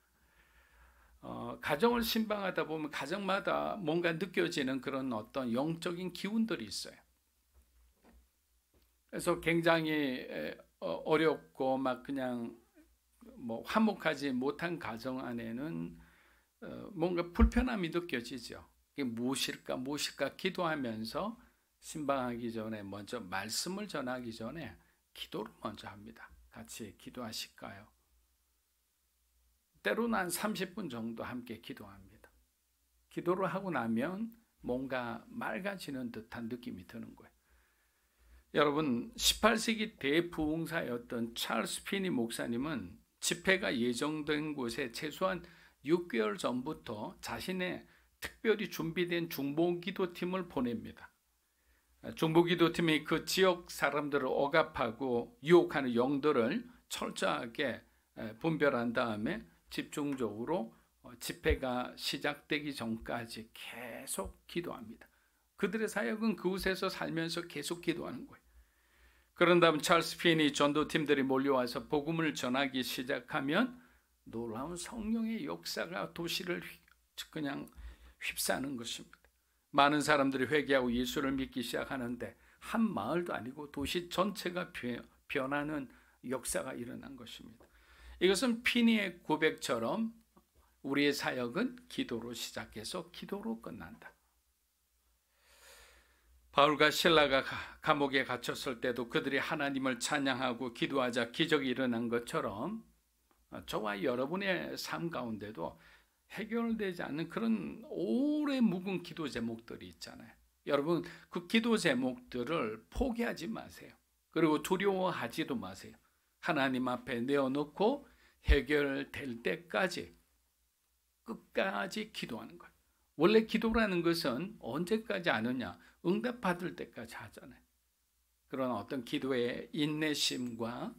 가정을 신방하다 보면 가정마다 뭔가 느껴지는 그런 어떤 영적인 기운들이 있어요. 그래서 굉장히 어렵고 막 그냥 화목하지 못한 가정 안에는 뭔가 불편함이 느껴지죠. 이게 무엇일까 기도하면서 신방하기 전에 먼저 말씀을 전하기 전에 기도를 먼저 합니다. 같이 기도하실까요? 때로는 한 30분 정도 함께 기도합니다. 기도를 하고 나면 뭔가 맑아지는 듯한 느낌이 드는 거예요. 여러분, 18세기 대부흥사였던 찰스 피니 목사님은 집회가 예정된 곳에 최소한 6개월 전부터 자신의 특별히 준비된 중보기도팀을 보냅니다. 중보기도팀이 그 지역 사람들을 억압하고 유혹하는 영들을 철저하게 분별한 다음에 집중적으로 집회가 시작되기 전까지 계속 기도합니다. 그들의 사역은 그곳에서 살면서 계속 기도하는 거예요. 그런 다음 찰스 피니 전도팀들이 몰려와서 복음을 전하기 시작하면 놀라운 성령의 역사가 도시를 그냥 휩싸는 것입니다. 많은 사람들이 회개하고 예수를 믿기 시작하는데 한 마을도 아니고 도시 전체가 변하는 역사가 일어난 것입니다. 이것은 피니의 고백처럼 우리의 사역은 기도로 시작해서 기도로 끝난다. 바울과 실라가 감옥에 갇혔을 때도 그들이 하나님을 찬양하고 기도하자 기적이 일어난 것처럼 저와 여러분의 삶 가운데도 해결되지 않는 그런 오래 묵은 기도 제목들이 있잖아요. 여러분, 그 기도 제목들을 포기하지 마세요. 그리고 두려워하지도 마세요. 하나님 앞에 내어놓고 해결될 때까지 끝까지 기도하는 거예요. 원래 기도라는 것은 언제까지 하느냐? 응답받을 때까지 하잖아요. 그런 어떤 기도의 인내심과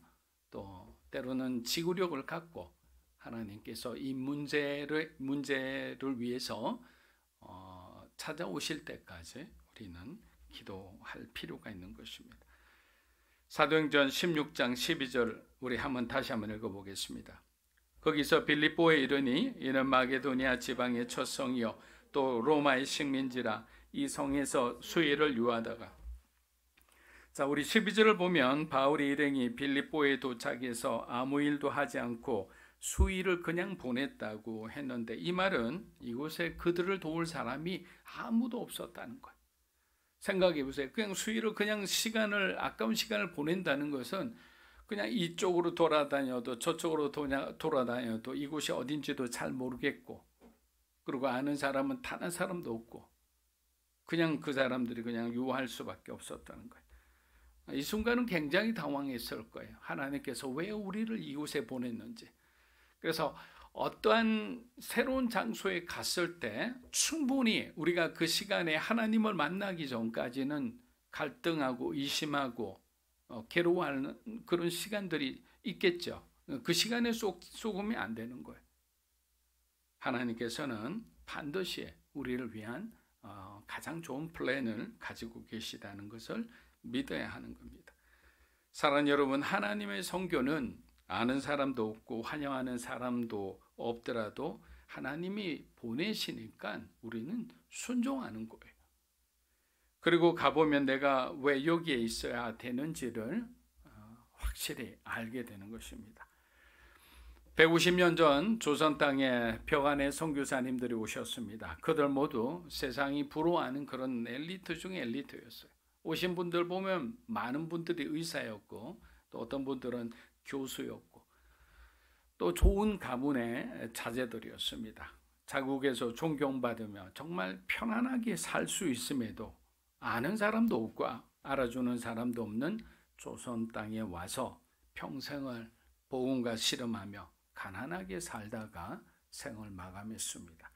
또 때로는 지구력을 갖고 하나님께서 이 문제를 위해서 찾아오실 때까지 우리는 기도할 필요가 있는 것입니다. 사도행전 16장 12절 우리 다시 한번 읽어보겠습니다. 거기서 빌립보에 이르니 이는 마게도니아 지방의 첫 성이요 또 로마의 식민지라 이 성에서 수의를 유하다가. 자, 우리 12절을 보면 바울이 일행이 빌립보에 도착해서 아무 일도 하지 않고 수의를 그냥 보냈다고 했는데, 이 말은 이곳에 그들을 도울 사람이 아무도 없었다는 거예요. 생각해 보세요. 그냥 수의를 그냥 아까운 시간을 보낸다는 것은 그냥 이쪽으로 돌아다녀도 저쪽으로 돌아다녀도 이곳이 어딘지도 잘 모르겠고, 그리고 아는 사람은 단 한 사람도 없고, 그냥 그 사람들이 그냥 유할 수밖에 없었다는 거예요. 이 순간은 굉장히 당황했을 거예요. 하나님께서 왜 우리를 이곳에 보냈는지. 그래서 어떠한 새로운 장소에 갔을 때 충분히 우리가 그 시간에 하나님을 만나기 전까지는 갈등하고 의심하고 괴로워하는 그런 시간들이 있겠죠. 그 시간에 속으면 안 되는 거예요. 하나님께서는 반드시 우리를 위한 가장 좋은 플랜을 가지고 계시다는 것을 믿어야 하는 겁니다. 사랑하는 여러분, 하나님의 선교는 아는 사람도 없고 환영하는 사람도 없더라도 하나님이 보내시니까 우리는 순종하는 거예요. 그리고 가보면 내가 왜 여기에 있어야 되는지를 확실히 알게 되는 것입니다. 150년 전 조선 땅에 벽안의 선교사님들이 오셨습니다. 그들 모두 세상이 부러워하는 그런 엘리트 중에 엘리트였어요. 오신 분들 보면 많은 분들이 의사였고, 또 어떤 분들은 교수였고, 또 좋은 가문의 자제들이었습니다. 자국에서 존경받으며 정말 편안하게 살 수 있음에도 아는 사람도 없고 알아주는 사람도 없는 조선 땅에 와서 평생을 복음과 씨름하며 가난하게 살다가 생을 마감했습니다.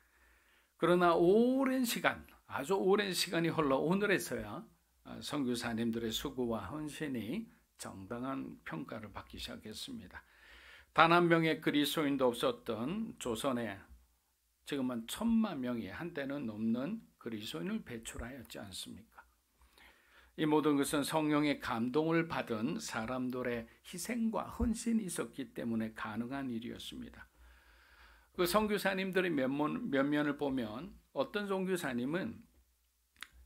그러나 아주 오랜 시간이 흘러 오늘에서야 선교사님들의 수고와 헌신이 정당한 평가를 받기 시작했습니다. 단 한 명의 그리스도인도 없었던 조선에 지금은 1000만 명이 한때는 넘는 그리스도인을 배출하였지 않습니까? 이 모든 것은 성령의 감동을 받은 사람들의 희생과 헌신이 있었기 때문에 가능한 일이었습니다. 그 선교사님들의 면면을 보면 어떤 선교사님은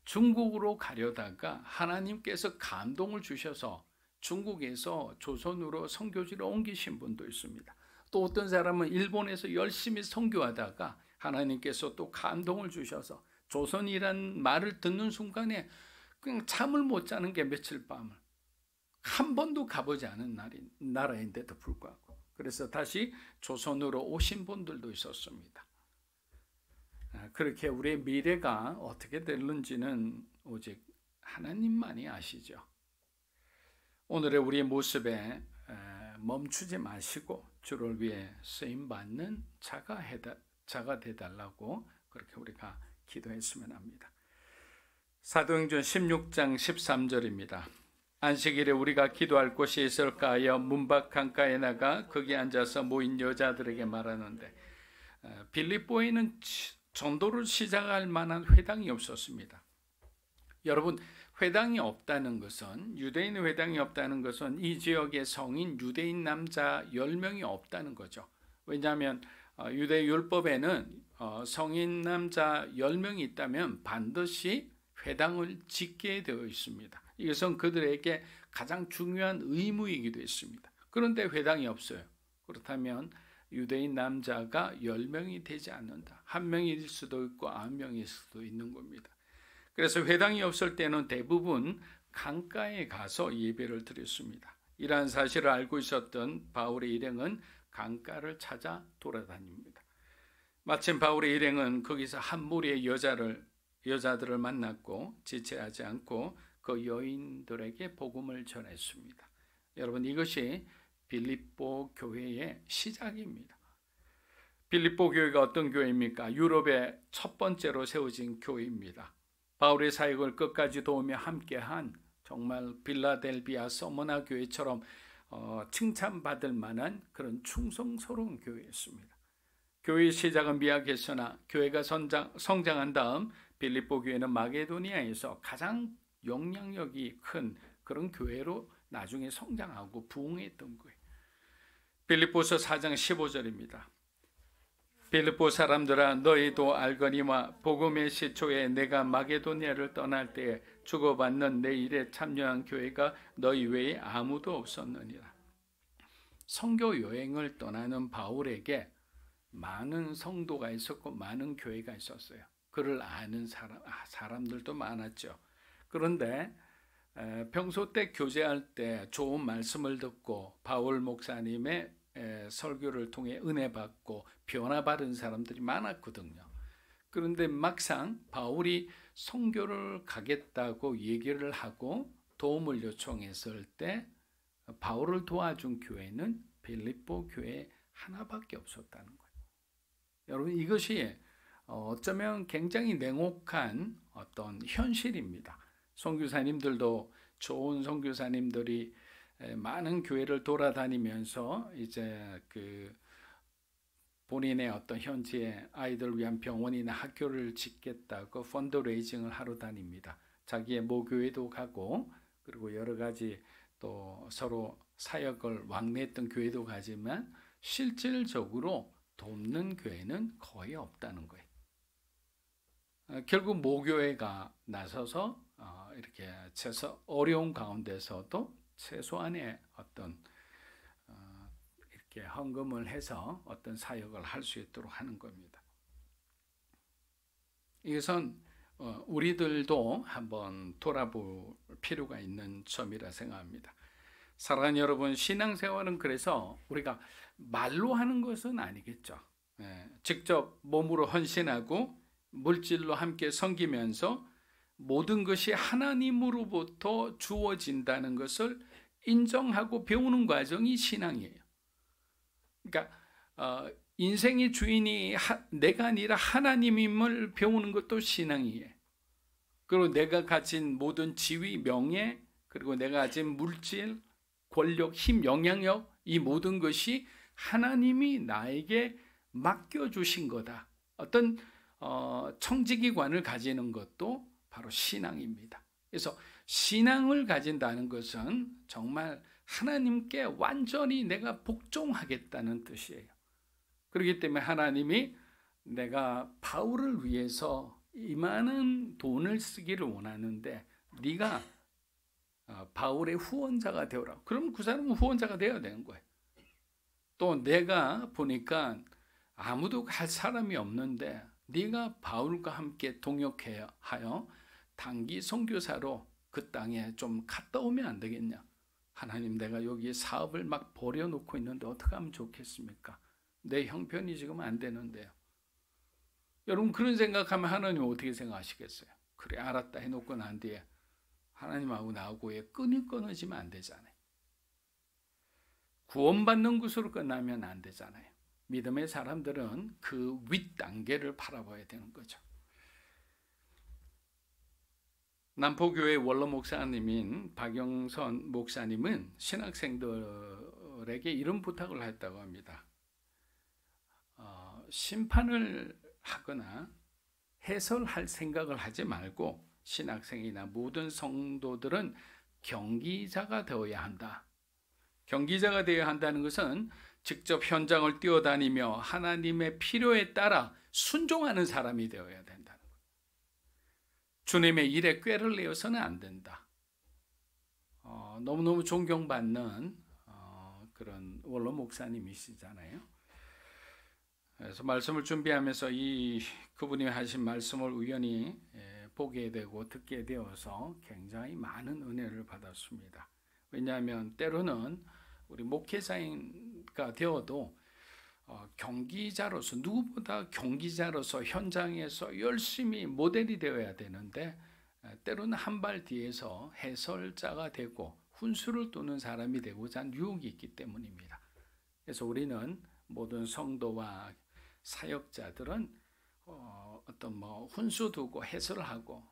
중국으로 가려다가 하나님께서 감동을 주셔서 중국에서 조선으로 선교지를 옮기신 분도 있습니다. 또 어떤 사람은 일본에서 열심히 선교하다가 하나님께서 또 감동을 주셔서 조선이란 말을 듣는 순간에 그냥 잠을 못 자는 게 며칠 밤을 한 번도 가보지 않은 나라인데도 불구하고 그래서 다시 조선으로 오신 분들도 있었습니다. 그렇게 우리의 미래가 어떻게 될는지는 오직 하나님만이 아시죠. 오늘의 우리의 모습에 멈추지 마시고 주를 위해 쓰임받는 자가 되달라고 그렇게 우리가 기도했으면 합니다. 사도행전 16장 13절입니다. 안식일에 우리가 기도할 곳이 있을까 하여 문밖 강가에 나가 거기 앉아서 모인 여자들에게 말하는데, 빌립보에는 전도를 시작할 만한 회당이 없었습니다. 여러분, 회당이 없다는 것은, 유대인 회당이 없다는 것은 이 지역의 성인 유대인 남자 10명이 없다는 거죠. 왜냐하면 유대 율법에는 성인 남자 10명이 있다면 반드시 회당을 짓게 되어 있습니다. 이것은 그들에게 가장 중요한 의무이기도 했습니다. 그런데 회당이 없어요. 그렇다면 유대인 남자가 10명이 되지 않는다. 1명일 수도 있고 9명일 수도 있는 겁니다. 그래서 회당이 없을 때는 대부분 강가에 가서 예배를 드렸습니다. 이러한 사실을 알고 있었던 바울의 일행은 강가를 찾아 돌아다닙니다. 마침 바울의 일행은 거기서 한 무리의 여자들을 만났고 지체하지 않고 그 여인들에게 복음을 전했습니다. 여러분, 이것이 빌립보 교회의 시작입니다. 빌립보 교회가 어떤 교회입니까? 유럽의 첫 번째로 세워진 교회입니다. 바울의 사역을 끝까지 도우며 함께한 정말 빌라델비아 서머나 교회처럼 칭찬받을 만한 그런 충성스러운 교회였습니다. 교회의 시작은 미약했으나 교회가 성장한 다음 빌립보 교회는 마게도니아에서 가장 영향력이 큰 그런 교회로 나중에 성장하고 부흥했던 거예요. 빌립보서 4장 15절입니다. 빌립보 사람들아, 너희도 알거니와 복음의 시초에 내가 마게도니아를 떠날 때에 주고받는 내 일에 참여한 교회가 너희 외에 아무도 없었느니라. 선교 여행을 떠나는 바울에게 많은 성도가 있었고 많은 교회가 있었어요. 그를 아는 사람들도 많았죠. 그런데 평소 때 교제할 때 좋은 말씀을 듣고 바울 목사님의 설교를 통해 은혜 받고 변화받은 사람들이 많았거든요. 그런데 막상 바울이 선교를 가겠다고 얘기를 하고 도움을 요청했을 때 바울을 도와준 교회는 빌립보 교회 하나밖에 없었다는 거예요. 여러분, 이것이 어쩌면 굉장히 냉혹한 어떤 현실입니다. 선교사님들도 좋은 선교사님들이 많은 교회를 돌아다니면서 이제 본인의 어떤 현지에 아이들 위한 병원이나 학교를 짓겠다고 펀드레이징을 하러 다닙니다. 자기의 모교회도 가고 그리고 여러 가지 또 서로 사역을 왕래했던 교회도 가지만 실질적으로 돕는 교회는 거의 없다는 거예요. 결국 모교회가 나서서 이렇게 어려운 가운데서도 최소한의 어떤 이렇게 헌금을 해서 어떤 사역을 할 수 있도록 하는 겁니다. 이것은 우리들도 한번 돌아볼 필요가 있는 점이라 생각합니다. 사랑하는 여러분, 신앙생활은 그래서 우리가 말로 하는 것은 아니겠죠. 직접 몸으로 헌신하고 물질로 함께 섬기면서 모든 것이 하나님으로부터 주어진다는 것을 인정하고 배우는 과정이 신앙이에요. 그러니까 인생의 주인이 내가 아니라 하나님임을 배우는 것도 신앙이에요. 그리고 내가 가진 모든 지위, 명예, 그리고 내가 가진 물질, 권력, 힘, 영향력, 이 모든 것이 하나님이 나에게 맡겨주신 거다. 어떤 청지기관을 가지는 것도 바로 신앙입니다. 그래서 신앙을 가진다는 것은 정말 하나님께 완전히 내가 복종하겠다는 뜻이에요. 그렇기 때문에 하나님이 내가 바울을 위해서 이만한 돈을 쓰기를 원하는데 네가 바울의 후원자가 되어라. 그럼 그 사람은 후원자가 되어야 되는 거예요. 또 내가 보니까 아무도 갈 사람이 없는데 네가 바울과 함께 동역하여 단기 선교사로 그 땅에 좀 갔다 오면 안 되겠냐. 하나님, 내가 여기에 사업을 막 버려놓고 있는데 어떻게 하면 좋겠습니까? 내 형편이 지금 안 되는데요. 여러분, 그런 생각하면 하나님 어떻게 생각하시겠어요? 그래, 알았다 해놓고 난 뒤에 하나님하고 나하고의 끈이 끊어지면 안 되잖아요. 구원받는 것으로 끝나면 안 되잖아요. 믿음의 사람들은 그 윗단계를 바라봐야 되는 거죠. 남포교회 원로 목사님인 박영선 목사님은 신학생들에게 이런 부탁을 했다고 합니다. 심판을 하거나 해설할 생각을 하지 말고 신학생이나 모든 성도들은 경기자가 되어야 한다. 경기자가 되어야 한다는 것은 직접 현장을 뛰어다니며 하나님의 필요에 따라 순종하는 사람이 되어야 된다는 거예요. 주님의 일에 꾀를 내어서는 안 된다. 너무너무 존경받는 그런 원로 목사님이시잖아요. 그래서 말씀을 준비하면서 그분이 하신 말씀을 우연히 보게 되고 듣게 되어서 굉장히 많은 은혜를 받았습니다. 왜냐하면 때로는 우리 목회자가 되어도 경기자로서, 누구보다 경기자로서 현장에서 열심히 모델이 되어야 되는데 때로는 한 발 뒤에서 해설자가 되고 훈수를 두는 사람이 되고자 하는 유혹이 있기 때문입니다. 그래서 우리는 모든 성도와 사역자들은 어떤 훈수 두고 해설하고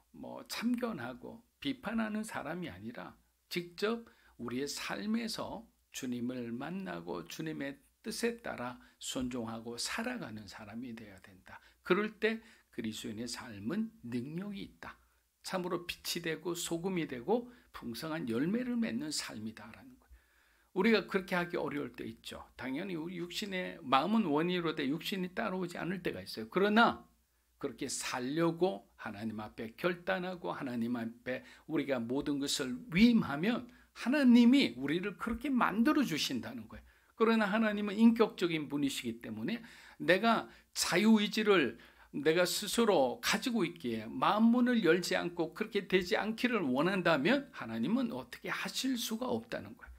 참견하고 비판하는 사람이 아니라 직접 우리의 삶에서 주님을 만나고 주님의 뜻에 따라 순종하고 살아가는 사람이 되어야 된다. 그럴 때 그리스도인의 삶은 능력이 있다. 참으로 빛이 되고 소금이 되고 풍성한 열매를 맺는 삶이다라는 거예요. 우리가 그렇게 하기 어려울 때 있죠. 당연히 우리 육신의 마음은 원의로 돼 육신이 따라오지 않을 때가 있어요. 그러나 그렇게 살려고 하나님 앞에 결단하고 하나님 앞에 우리가 모든 것을 위임하면 하나님이 우리를 그렇게 만들어 주신다는 거예요. 그러나 하나님은 인격적인 분이시기 때문에 내가 자유의지를 내가 스스로 가지고 있기에 마음문을 열지 않고 그렇게 되지 않기를 원한다면 하나님은 어떻게 하실 수가 없다는 거예요.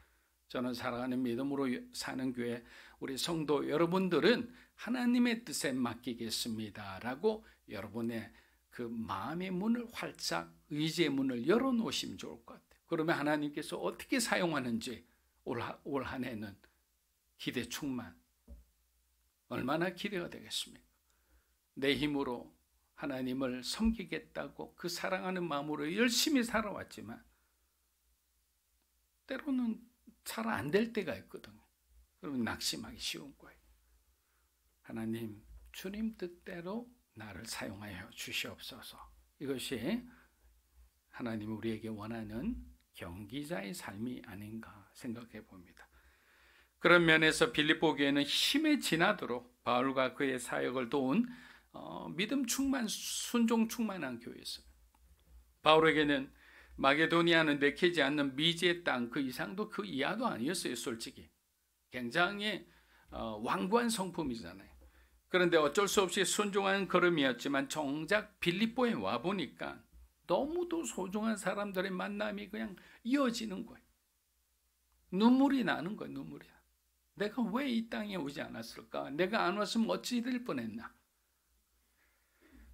저는 사랑하는 믿음으로 사는 교회 우리 성도 여러분들은 하나님의 뜻에 맡기겠습니다 라고 여러분의 그 마음의 문을 활짝 의지의 문을 열어놓으시면 좋을 것 같아요. 그러면 하나님께서 어떻게 사용하는지 올 한 해는 기대 충만, 얼마나 기대가 되겠습니까? 내 힘으로 하나님을 섬기겠다고 그 사랑하는 마음으로 열심히 살아왔지만 때로는 잘 안 될 때가 있거든요. 그러면 낙심하기 쉬운 거예요. 하나님, 주님 뜻대로 나를 사용하여 주시옵소서. 이것이 하나님이 우리에게 원하는 경기자의 삶이 아닌가 생각해 봅니다. 그런 면에서 빌립보 교회는 힘에 지나도록 바울과 그의 사역을 도운 믿음 충만, 순종 충만한 교회였어요. 바울에게는 마게도니아는 내키지 않는 미지의 땅 그 이상도 그 이하도 아니었어요. 솔직히 굉장히 완고한 성품이잖아요. 그런데 어쩔 수 없이 순종하는 걸음이었지만 정작 빌립보에 와보니까 너무도 소중한 사람들의 만남이 그냥 이어지는 거예요. 눈물이 나는 거예요. 눈물이. 내가 왜 이 땅에 오지 않았을까? 내가 안 왔으면 어찌 될 뻔했나?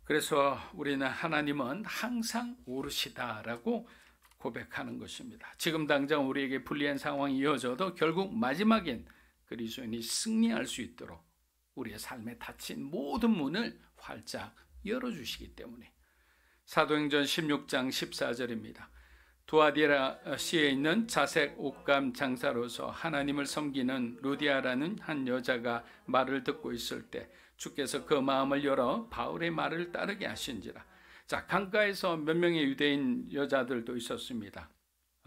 그래서 우리는 하나님은 항상 오르시다라고 고백하는 것입니다. 지금 당장 우리에게 불리한 상황이 이어져도 결국 마지막엔 그리스도인이 승리할 수 있도록 우리의 삶에 닫힌 모든 문을 활짝 열어주시기 때문에 사도행전 16장 14절입니다. 두아디라시에 있는 자색 옷감 장사로서 하나님을 섬기는 루디아라는 한 여자가 말을 듣고 있을 때 주께서 그 마음을 열어 바울의 말을 따르게 하신지라. 자, 강가에서 몇 명의 유대인 여자들도 있었습니다.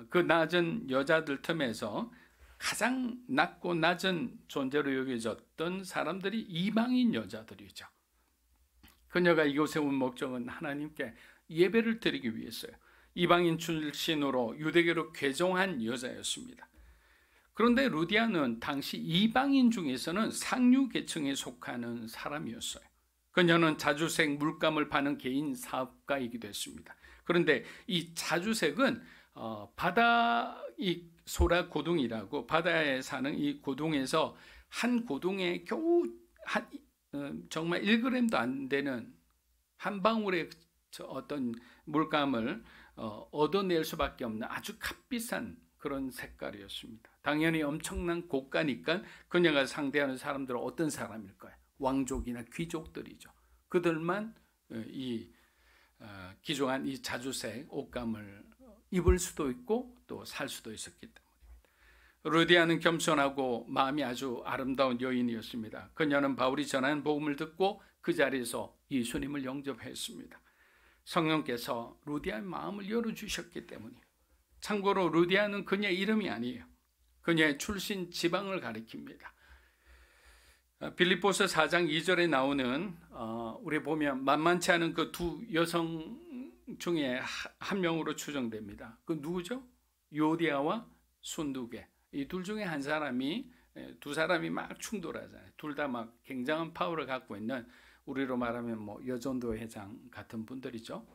그 낮은 여자들 틈에서 가장 낮고 낮은 존재로 여겨졌던 사람들이 이방인 여자들이죠. 그녀가 이곳에 온 목적은 하나님께 예배를 드리기 위해서요. 이방인 출신으로 유대교로 개종한 여자였습니다. 그런데 루디아는 당시 이방인 중에서는 상류 계층에 속하는 사람이었어요. 그녀는 자주색 물감을 파는 개인 사업가이기도 했습니다. 그런데 이 자주색은 바다 이 소라 고둥이라고 바다에 사는 이 고둥에서 한 고둥에 겨우 정말 1g도 안 되는 한 방울의 어떤 물감을 얻어낼 수밖에 없는 아주 값비싼 그런 색깔이었습니다. 당연히 엄청난 고가니까 그녀가 상대하는 사람들은 어떤 사람일까요? 왕족이나 귀족들이죠. 그들만 이 귀중한 이 자주색 옷감을 입을 수도 있고 또 살 수도 있었기 때문입니다. 루디아는 겸손하고 마음이 아주 아름다운 여인이었습니다. 그녀는 바울이 전하는 복음을 듣고 그 자리에서 예수님을 영접했습니다. 성령께서 루디아의 마음을 열어주셨기 때문이에요. 참고로 루디아는 그녀의 이름이 아니에요. 그녀의 출신 지방을 가리킵니다. 빌립보서 4장 2절에 나오는 우리 보면 만만치 않은 그 두 여성 중에 한 명으로 추정됩니다. 그 누구죠? 요디아와 순두계. 이 둘 중에 한 사람이 두 사람이 막 충돌하잖아요. 둘 다 막 굉장한 파워를 갖고 있는 우리로 말하면 여전도 회장 같은 분들이죠.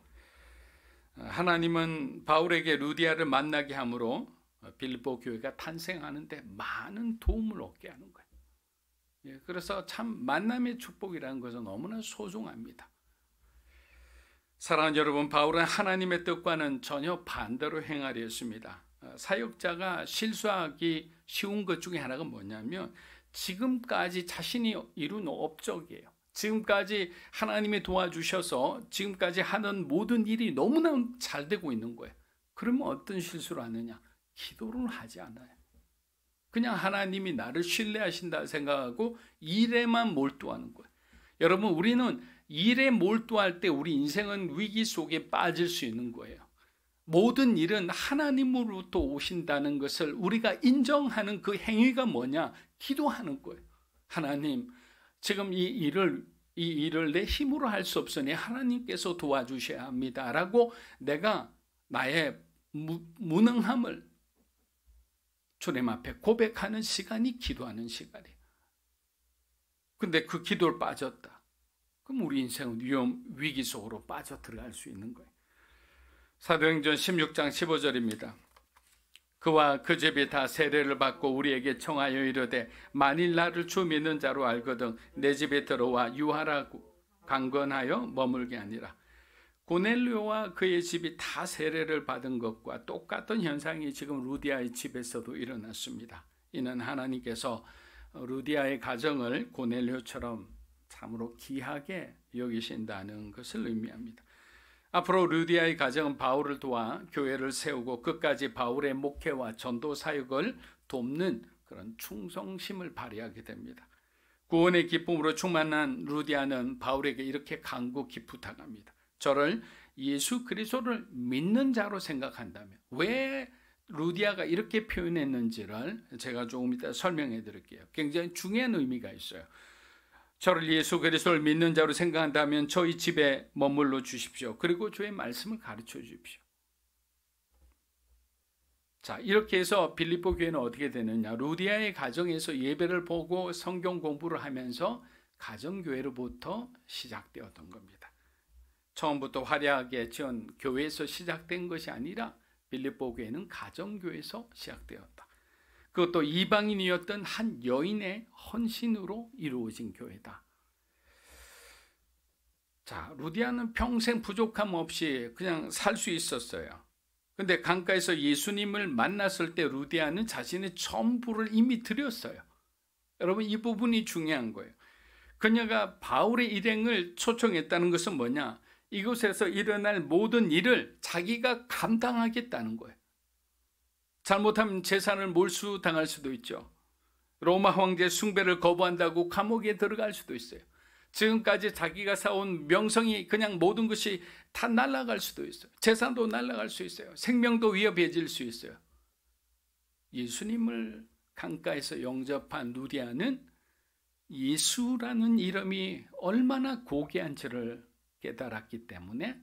하나님은 바울에게 루디아를 만나게 함으로 빌립보 교회가 탄생하는데 많은 도움을 얻게 하는 거예요. 그래서 참 만남의 축복이라는 것은 너무나 소중합니다. 사랑하는 여러분, 바울은 하나님의 뜻과는 전혀 반대로 행하려 했습니다. 사역자가 실수하기 쉬운 것 중에 하나가 뭐냐면 지금까지 자신이 이룬 업적이에요. 지금까지 하나님이 도와주셔서 지금까지 하는 모든 일이 너무나 잘 되고 있는 거예요. 그러면 어떤 실수를 하느냐? 기도를 하지 않아요. 그냥 하나님이 나를 신뢰하신다 생각하고 일에만 몰두하는 거예요. 여러분, 우리는 일에 몰두할 때 우리 인생은 위기 속에 빠질 수 있는 거예요. 모든 일은 하나님으로부터 오신다는 것을 우리가 인정하는 그 행위가 뭐냐? 기도하는 거예요. 하나님, 지금 이 일을 내 힘으로 할 수 없으니 하나님께서 도와주셔야 합니다. 라고 내가 나의 무능함을 주님 앞에 고백하는 시간이 기도하는 시간이에요. 근데 그 기도를 빠졌다. 그럼 우리 인생은 위기 속으로 빠져 들어갈 수 있는 거예요. 사도행전 16장 15절입니다. 그와 그 집이 다 세례를 받고 우리에게 청하여 이르되 만일 나를 주 믿는 자로 알거든 내 집에 들어와 유하라고 강건하여 머물게 하니라. 고넬료와 그의 집이 다 세례를 받은 것과 똑같은 현상이 지금 루디아의 집에서도 일어났습니다. 이는 하나님께서 루디아의 가정을 고넬료처럼 참으로 귀하게 여기신다는 것을 의미합니다. 앞으로 루디아의 가정은 바울을 도와 교회를 세우고 끝까지 바울의 목회와 전도 사역을 돕는 그런 충성심을 발휘하게 됩니다. 구원의 기쁨으로 충만한 루디아는 바울에게 이렇게 간곡히 부탁합니다. 저를 예수 그리스도를 믿는 자로 생각한다면, 왜 루디아가 이렇게 표현했는지를 제가 조금 이따 설명해 드릴게요. 굉장히 중요한 의미가 있어요. 저를 예수 그리스도를 믿는 자로 생각한다면 저희 집에 머물러 주십시오. 그리고 주의 말씀을 가르쳐 주십시오. 자, 이렇게 해서 빌립보 교회는 어떻게 되느냐? 루디아의 가정에서 예배를 보고 성경 공부를 하면서 가정교회로부터 시작되었던 겁니다. 처음부터 화려하게 지은 교회에서 시작된 것이 아니라 빌립보 교회는 가정교회에서 시작되었다. 그것도 이방인이었던 한 여인의 헌신으로 이루어진 교회다. 자, 루디아는 평생 부족함 없이 그냥 살 수 있었어요. 근데 강가에서 예수님을 만났을 때 루디아는 자신의 전부를 이미 드렸어요. 여러분, 이 부분이 중요한 거예요. 그녀가 바울의 일행을 초청했다는 것은 뭐냐? 이곳에서 일어날 모든 일을 자기가 감당하겠다는 거예요. 잘못하면 재산을 몰수당할 수도 있죠. 로마 황제 숭배를 거부한다고 감옥에 들어갈 수도 있어요. 지금까지 자기가 쌓아온 명성이 그냥 모든 것이 다 날아갈 수도 있어요. 재산도 날아갈 수 있어요. 생명도 위협해질 수 있어요. 예수님을 강가에서 영접한 루디아는 예수라는 이름이 얼마나 고귀한지를 깨달았기 때문에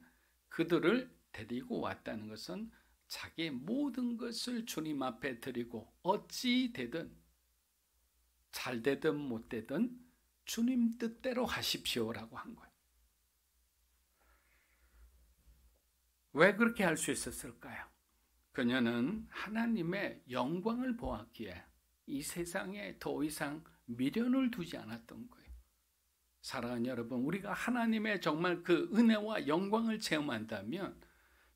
그들을 데리고 왔다는 것은 자기의 모든 것을 주님 앞에 드리고 어찌 되든 잘 되든 못 되든 주님 뜻대로 하십시오라고 한 거예요. 왜 그렇게 할 수 있었을까요? 그녀는 하나님의 영광을 보았기에 이 세상에 더 이상 미련을 두지 않았던 거예요. 사랑하는 여러분, 우리가 하나님의 정말 그 은혜와 영광을 체험한다면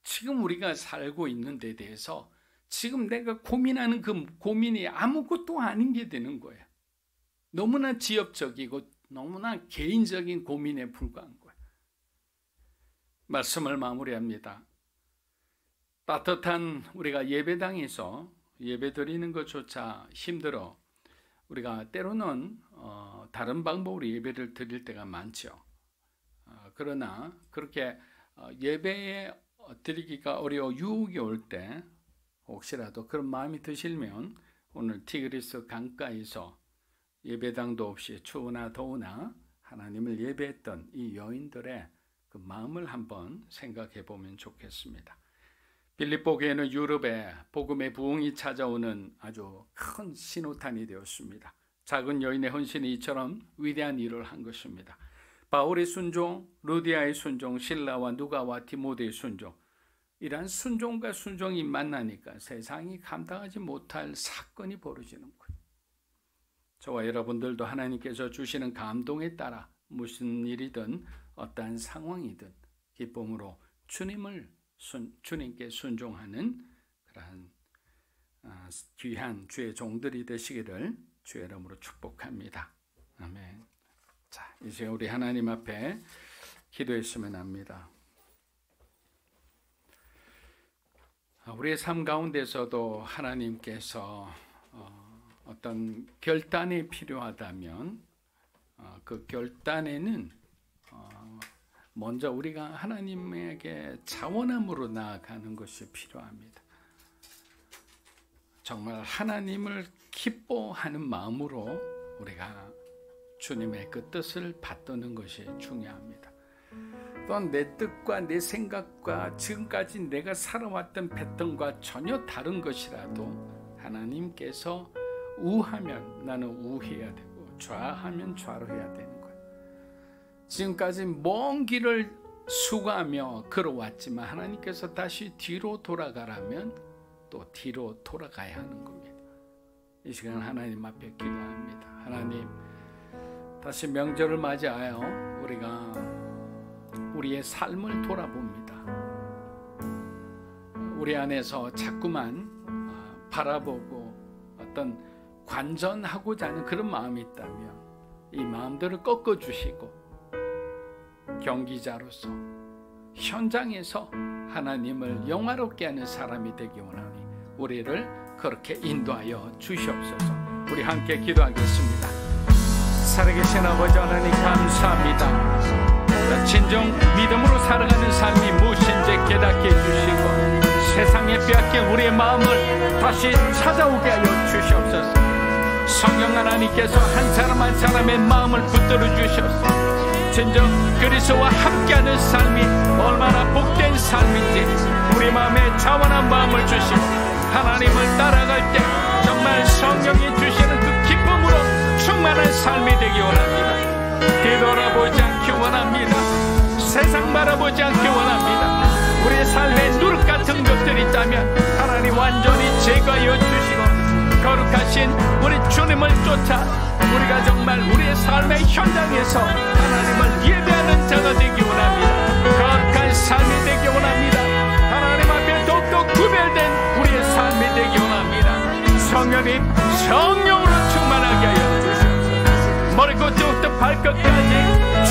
지금 우리가 살고 있는 데 대해서 지금 내가 고민하는 그 고민이 아무것도 아닌 게 되는 거예요. 너무나 지엽적이고 너무나 개인적인 고민에 불과한 거예요. 말씀을 마무리합니다. 따뜻한 우리가 예배당에서 예배 드리는 것조차 힘들어 우리가 때로는 다른 방법으로 예배를 드릴 때가 많죠. 그러나 그렇게 예배에 드리기가 어려워 유혹이 올 때 혹시라도 그런 마음이 드시면 오늘 티그리스 강가에서 예배당도 없이 추우나 더우나 하나님을 예배했던 이 여인들의 그 마음을 한번 생각해 보면 좋겠습니다. 빌립보 교회는 유럽에 복음의 부흥이 찾아오는 아주 큰 신호탄이 되었습니다. 작은 여인의 헌신이 이처럼 위대한 일을 한 것입니다. 바울의 순종, 루디아의 순종, 실라와 누가와 디모데의 순종, 이러한 순종과 순종이 만나니까 세상이 감당하지 못할 사건이 벌어지는 거예요. 저와 여러분들도 하나님께서 주시는 감동에 따라 무슨 일이든 어떠한 상황이든 기쁨으로 주님께 순종하는 그러한 귀한 주의 종들이 되시기를 주의 이름으로 축복합니다. 아멘. 자, 이제 우리 하나님 앞에 기도했으면 합니다. 우리의 삶 가운데서도 하나님께서 어떤 결단이 필요하다면 그 결단에는 먼저 우리가 하나님에게 자원함으로 나아가는 것이 필요합니다. 정말 하나님을 기뻐하는 마음으로 우리가 주님의 그 뜻을 받드는 것이 중요합니다. 또한 내 뜻과 내 생각과 지금까지 내가 살아왔던 패턴과 전혀 다른 것이라도 하나님께서 우하면 나는 우해야 되고 좌하면 좌로 해야 되는 거예요. 지금까지 먼 길을 수고하며 걸어왔지만 하나님께서 다시 뒤로 돌아가라면 또 뒤로 돌아가야 하는 겁니다. 이 시간 하나님 앞에 기도합니다. 하나님, 다시 명절을 맞이하여 우리가 우리의 삶을 돌아봅니다. 우리 안에서 자꾸만 바라보고 어떤 관전하고자 하는 그런 마음이 있다면 이 마음들을 꺾어주시고 경기자로서 현장에서 하나님을 영화롭게 하는 사람이 되기 원하니 우리를 그렇게 인도하여 주시옵소서. 우리 함께 기도하겠습니다. 살아계신 아버지 하나님 감사합니다. 진정 믿음으로 살아가는 삶이 무엇인지 깨닫게 해주시고 세상에 빼앗긴 우리의 마음을 다시 찾아오게 하여 주시옵소서. 성령 하나님께서 한 사람 한 사람의 마음을 붙들어 주시옵소서. 진정 그리스도와 함께하는 삶이 얼마나 복된 삶인지 우리 마음에 자원한 마음을 주시고 하나님을 따라갈 때 정말 성령이 주시는 그 기쁨으로 충만한 삶이 되기 원합니다. 뒤돌아보지 않기 원합니다. 세상 바라보지 않기 원합니다. 우리의 삶에 누룩 같은 것들이 있다면 하나님 완전히 제거하여 주시고 거룩하신 우리 주님을 쫓아 우리가 정말 우리의 삶의 현장에서 하나님을 예배하는 자가 되기 원합니다. 거룩한 삶이 되기 원합니다. 하나님 앞에 더욱더 구별된 우리의 삶이 되기 원합니다. 성령님 성령으로 충만하게 하여 주시옵소서. 머리끝부터 발끝까지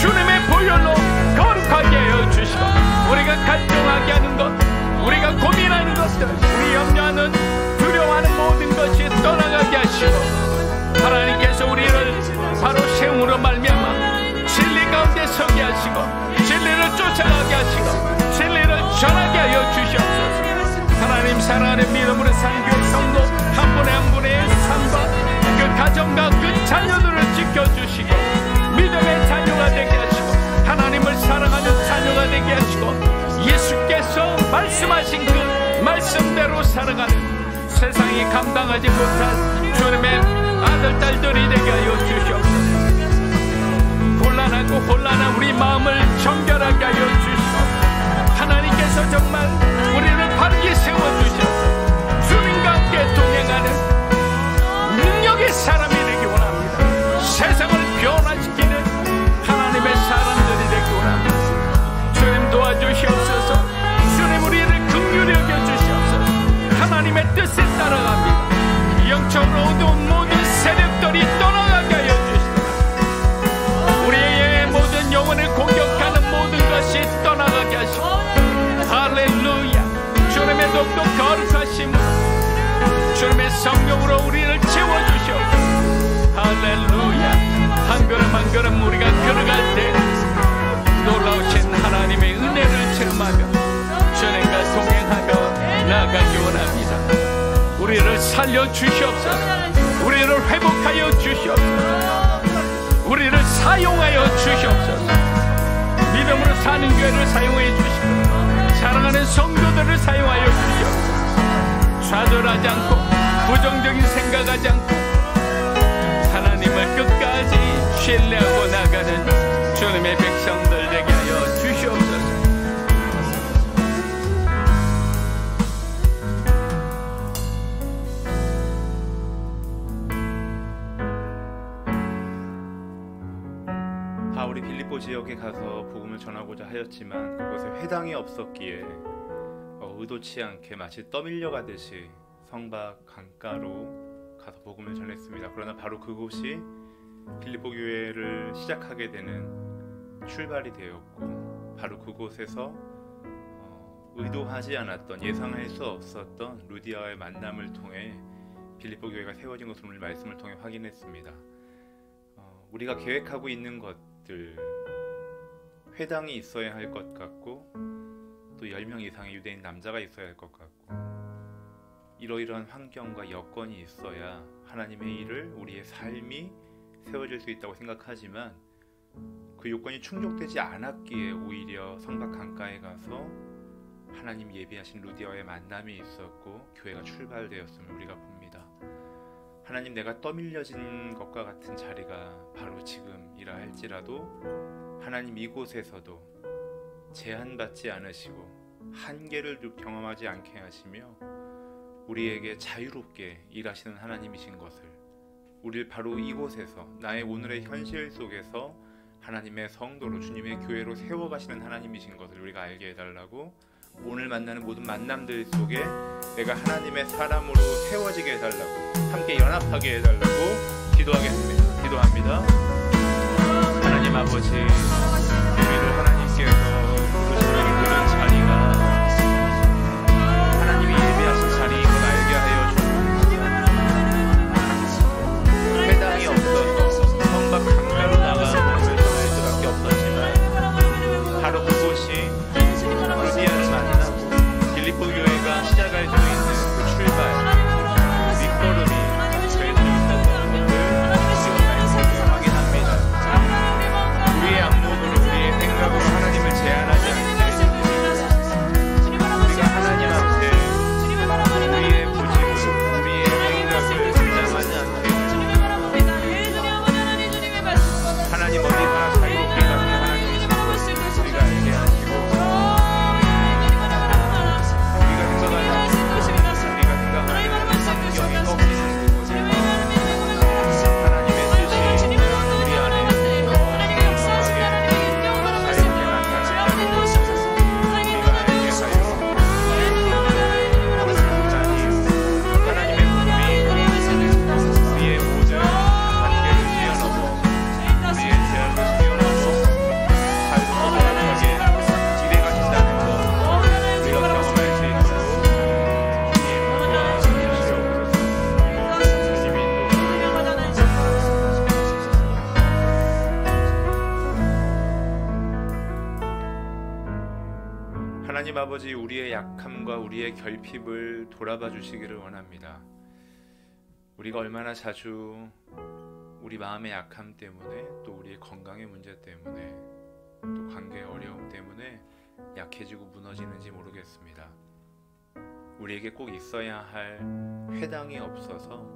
주님의 보혈로 거룩하게 하여 주시고 우리가 갈등하게 하는 것, 우리가 고민하는 것들, 우리 염려하는 두려워하는 모든 것이 떠나가게 하시고 하나님께서 우리를 바로 세움으로 말미암아 진리 가운데 서게 하시고 진리를 쫓아가게 하시고 진리를 전하게 하여 주시옵소서. 하나님 사랑하는 믿음으로 사는 교회 성도 한 분의 한 분의 삶과 그 가정과 그 자녀들을 지켜주시고 믿음의 자녀가 되게 하시고 하나님을 사랑하는 자녀가 되게 하시고 예수께서 말씀하신 그 말씀대로 살아가는 세상이 감당하지 못할 주님의 아들 딸들이 되게 하여 주시옵소서. 곤란하고 혼란한 우리 마음을 정결하게 하여 주시고 하나님께서 정말 우리를 바르게 세워주셔서 주님과 함께 동행하는 능력의 사람이 되기 원합니다. 세상을 변화시키는 하나님의 사람들이 되기 원합니다. 주님 도와주시옵소서. 주님 우리를 긍휼히 여겨주시옵소서. 하나님의 뜻에 따라갑니다. 영적으로 어두운 모든 세력들이 떠나가게 하여 주시옵소서. 우리의 모든 영혼을 공격하는 모든 것이 떠나가게 하시고 할렐루야. 주님의 독도 거룩하심으로 주님의 성령으로 우리를 채워주시옵소서. 할렐루야. 한 걸음 한 걸음 우리가 걸어갈 때 놀라우신 하나님의 은혜를 체험하며 주님과 동행하며 나아가기 원합니다. 우리를 살려주시옵소서. 우리를 회복하여 주시옵소서. 우리를 사용하여 주시옵소서. 믿음으로 사는 교회를 사용해 주시고 사랑하는 성도들을 사용하여 주시옵소서. 좌절하지 않고 부정적인 생각하지 않고 하나님을 끝까지 신뢰하고 나가는 주님의 백성들 되게 하여 주시옵소서. 바울이 빌립보 지역에 가서 복음을 전하고자 하였지만 그곳에 회당이 없었기에 의도치 않게 마치 떠밀려 가듯이 성박 강가로 가서 복음을 전했습니다. 그러나 바로 그곳이 빌립보 교회를 시작하게 되는 출발이 되었고, 바로 그곳에서 의도하지 않았던, 예상할 수 없었던 루디아와의 만남을 통해 빌립보 교회가 세워진 것을 오늘 말씀을 통해 확인했습니다. 우리가 계획하고 있는 것들, 회당이 있어야 할 것 같고 또 10명 이상의 유대인 남자가 있어야 할 것 같고, 이러이러한 환경과 여건이 있어야 하나님의 일을, 우리의 삶이 세워질 수 있다고 생각하지만 그 요건이 충족되지 않았기에 오히려 성박 강가에 가서 하나님 예비하신 루디아와의 만남이 있었고 교회가 출발되었음을 우리가 봅니다. 하나님, 내가 떠밀려진 것과 같은 자리가 바로 지금이라 할지라도 하나님 이곳에서도 제한받지 않으시고 한계를 경험하지 않게 하시며 우리에게 자유롭게 일하시는 하나님이신 것을, 우리를 바로 이곳에서, 나의 오늘의 현실 속에서 하나님의 성도로, 주님의 교회로 세워가시는 하나님이신 것을 우리가 알게 해달라고, 오늘 만나는 모든 만남들 속에 내가 하나님의 사람으로 세워지게 해달라고, 함께 연합하게 해달라고 기도하겠습니다. 기도합니다. 하나님 아버지, 우리도 하나님께서 부르시는 그런 자리가 하나님이 예비하신 자리인 걸 알게 하여 주옵소서. 회당이 없어서 성박 강가로 나가고 복음을 전할 수밖에 없었지만 바로 그곳이 루디아를 만나고 빌립보 교회가 시작할 수 있는 그 출발, 밑거름이 될 수 있었던 것을 우리가 말씀을 확인합니다. 우리의 안목으로, 우리의 생각으로 하나님을 제한하지 않게, 우리가 하나님 앞에 우리의 고집으로, 우리의 생각을 주장하지 않게, 하나님 어디서나 자유롭게 가는 하나님이신 것을 우리가 알게 하시고, 우리가 생각하는 환경이 꺾이는 그곳에 하나님의 뜻이 우리 안에 자유롭게 나타난다는 것을 우리가 알게 하여, 하나님의 복음이 우리의 모든 한계를 뛰어넘어, 우리의 제한을 뛰어넘어 자유롭게 일해 가신다는 것 우리가 경험할 수 있도록 하나님 아버지, 우리의 약함과 우리의 결핍을 돌아봐 주시기를 원합니다. 우리가 얼마나 자주 우리 마음의 약함 때문에, 또 우리의 건강의 문제 때문에, 또 관계의 어려움 때문에 약해지고 무너지는지 모르겠습니다. 우리에게 꼭 있어야 할 회당이 없어서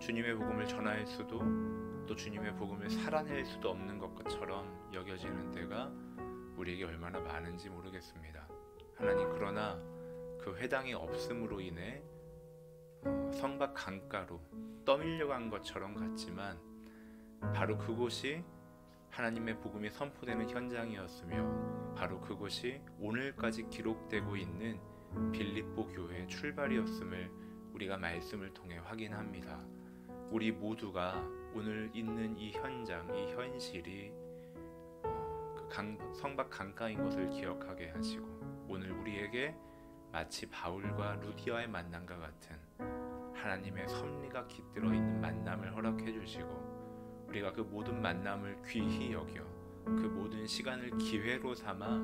주님의 복음을 전할 수도, 또 주님의 복음을 살아낼 수도 없는 것처럼 여겨지는 때가 우리에게 얼마나 많은지 모르겠습니다. 하나님, 그러나 그 회당이 없음으로 인해 성박 강가로 떠밀려간 것처럼 같지만 바로 그곳이 하나님의 복음이 선포되는 현장이었으며 바로 그곳이 오늘까지 기록되고 있는 빌립보 교회의 출발이었음을 우리가 말씀을 통해 확인합니다. 우리 모두가 오늘 있는 이 현장, 이 현실이 성박 강가인 것을 기억하게 하시고, 오늘 우리에게 마치 바울과 루디아의 만남과 같은 하나님의 섭리가 깃들어 있는 만남을 허락해 주시고, 우리가 그 모든 만남을 귀히 여겨 그 모든 시간을 기회로 삼아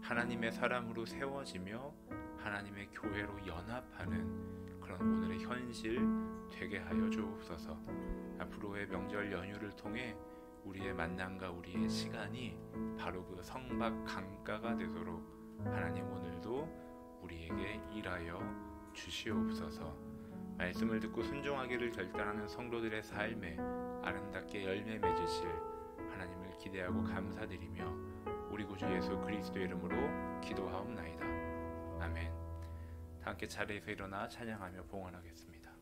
하나님의 사람으로 세워지며 하나님의 교회로 연합하는 그런 오늘의 현실 되게 하여 주옵소서. 앞으로의 명절 연휴를 통해 우리의 만남과 우리의 시간이 바로 그 성박 강가가 되도록 하나님 오늘도 우리에게 일하여 주시옵소서. 말씀을 듣고 순종하기를 결단하는 성도들의 삶에 아름답게 열매 맺으실 하나님을 기대하고 감사드리며 우리 구주 예수 그리스도의 이름으로 기도하옵나이다. 아멘. 다 함께 자리에서 일어나 찬양하며 봉헌하겠습니다.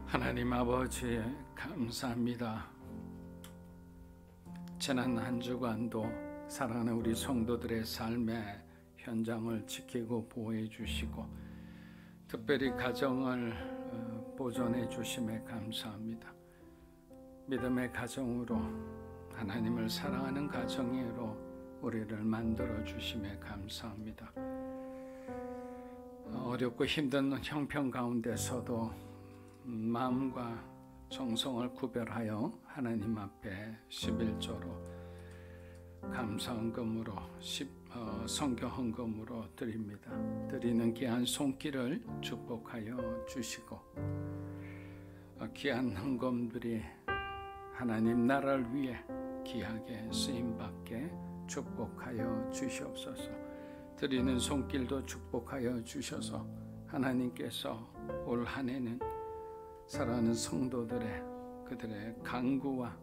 하나님 아버지 감사합니다. 지난 한 주간도 사랑하는 우리 성도들의 삶의 현장을 지키고 보호해 주시고 특별히 가정을 보존해 주심에 감사합니다. 믿음의 가정으로 하나님을 사랑하는 가정으로 우리를 만들어 주심에 감사합니다. 어렵고 힘든 형편 가운데서도 마음과 정성을 구별하여 하나님 앞에 11조로 감사헌금으로 성교헌금으로 드립니다. 드리는 귀한 손길을 축복하여 주시고 귀한 헌금들이 하나님 나라를 위해 귀하게 쓰임받게 축복하여 주시옵소서. 드리는 손길도 축복하여 주셔서 하나님께서 올 한 해는 사랑하는 성도들의 그들의 간구와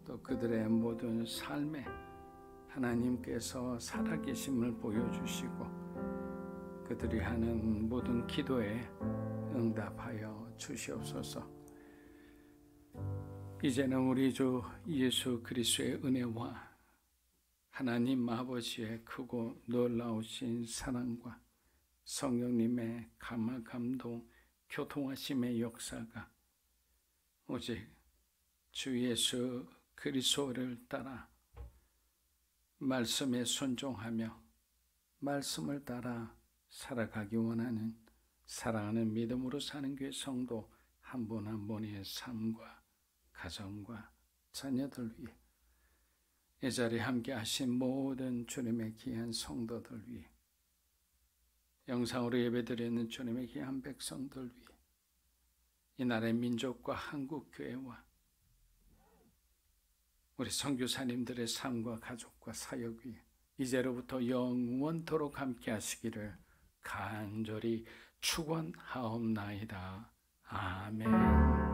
또 그들의 모든 삶에 하나님께서 살아계심을 보여주시고 그들이 하는 모든 기도에 응답하여 주시옵소서. 이제는 우리 주 예수 그리스도의 은혜와 하나님 아버지의 크고 놀라우신 사랑과 성령님의 감화 감동 교통하심의 역사가 오직 주 예수 그리스도를 따라 말씀에 순종하며 말씀을 따라 살아가기 원하는 사랑하는 믿음으로 사는 교회 성도 한 분 한 분의 삶과 가정과 자녀들 위해 이 자리에 함께 하신 모든 주님의 귀한 성도들 위해 영상으로 예배드리는 주님의 귀한 백성들 위해 이 나라의 민족과 한국교회와 우리 선교사님들의 삶과 가족과 사역 위에 이제로부터 영원토록 함께 하시기를 간절히 축원하옵나이다. 아멘.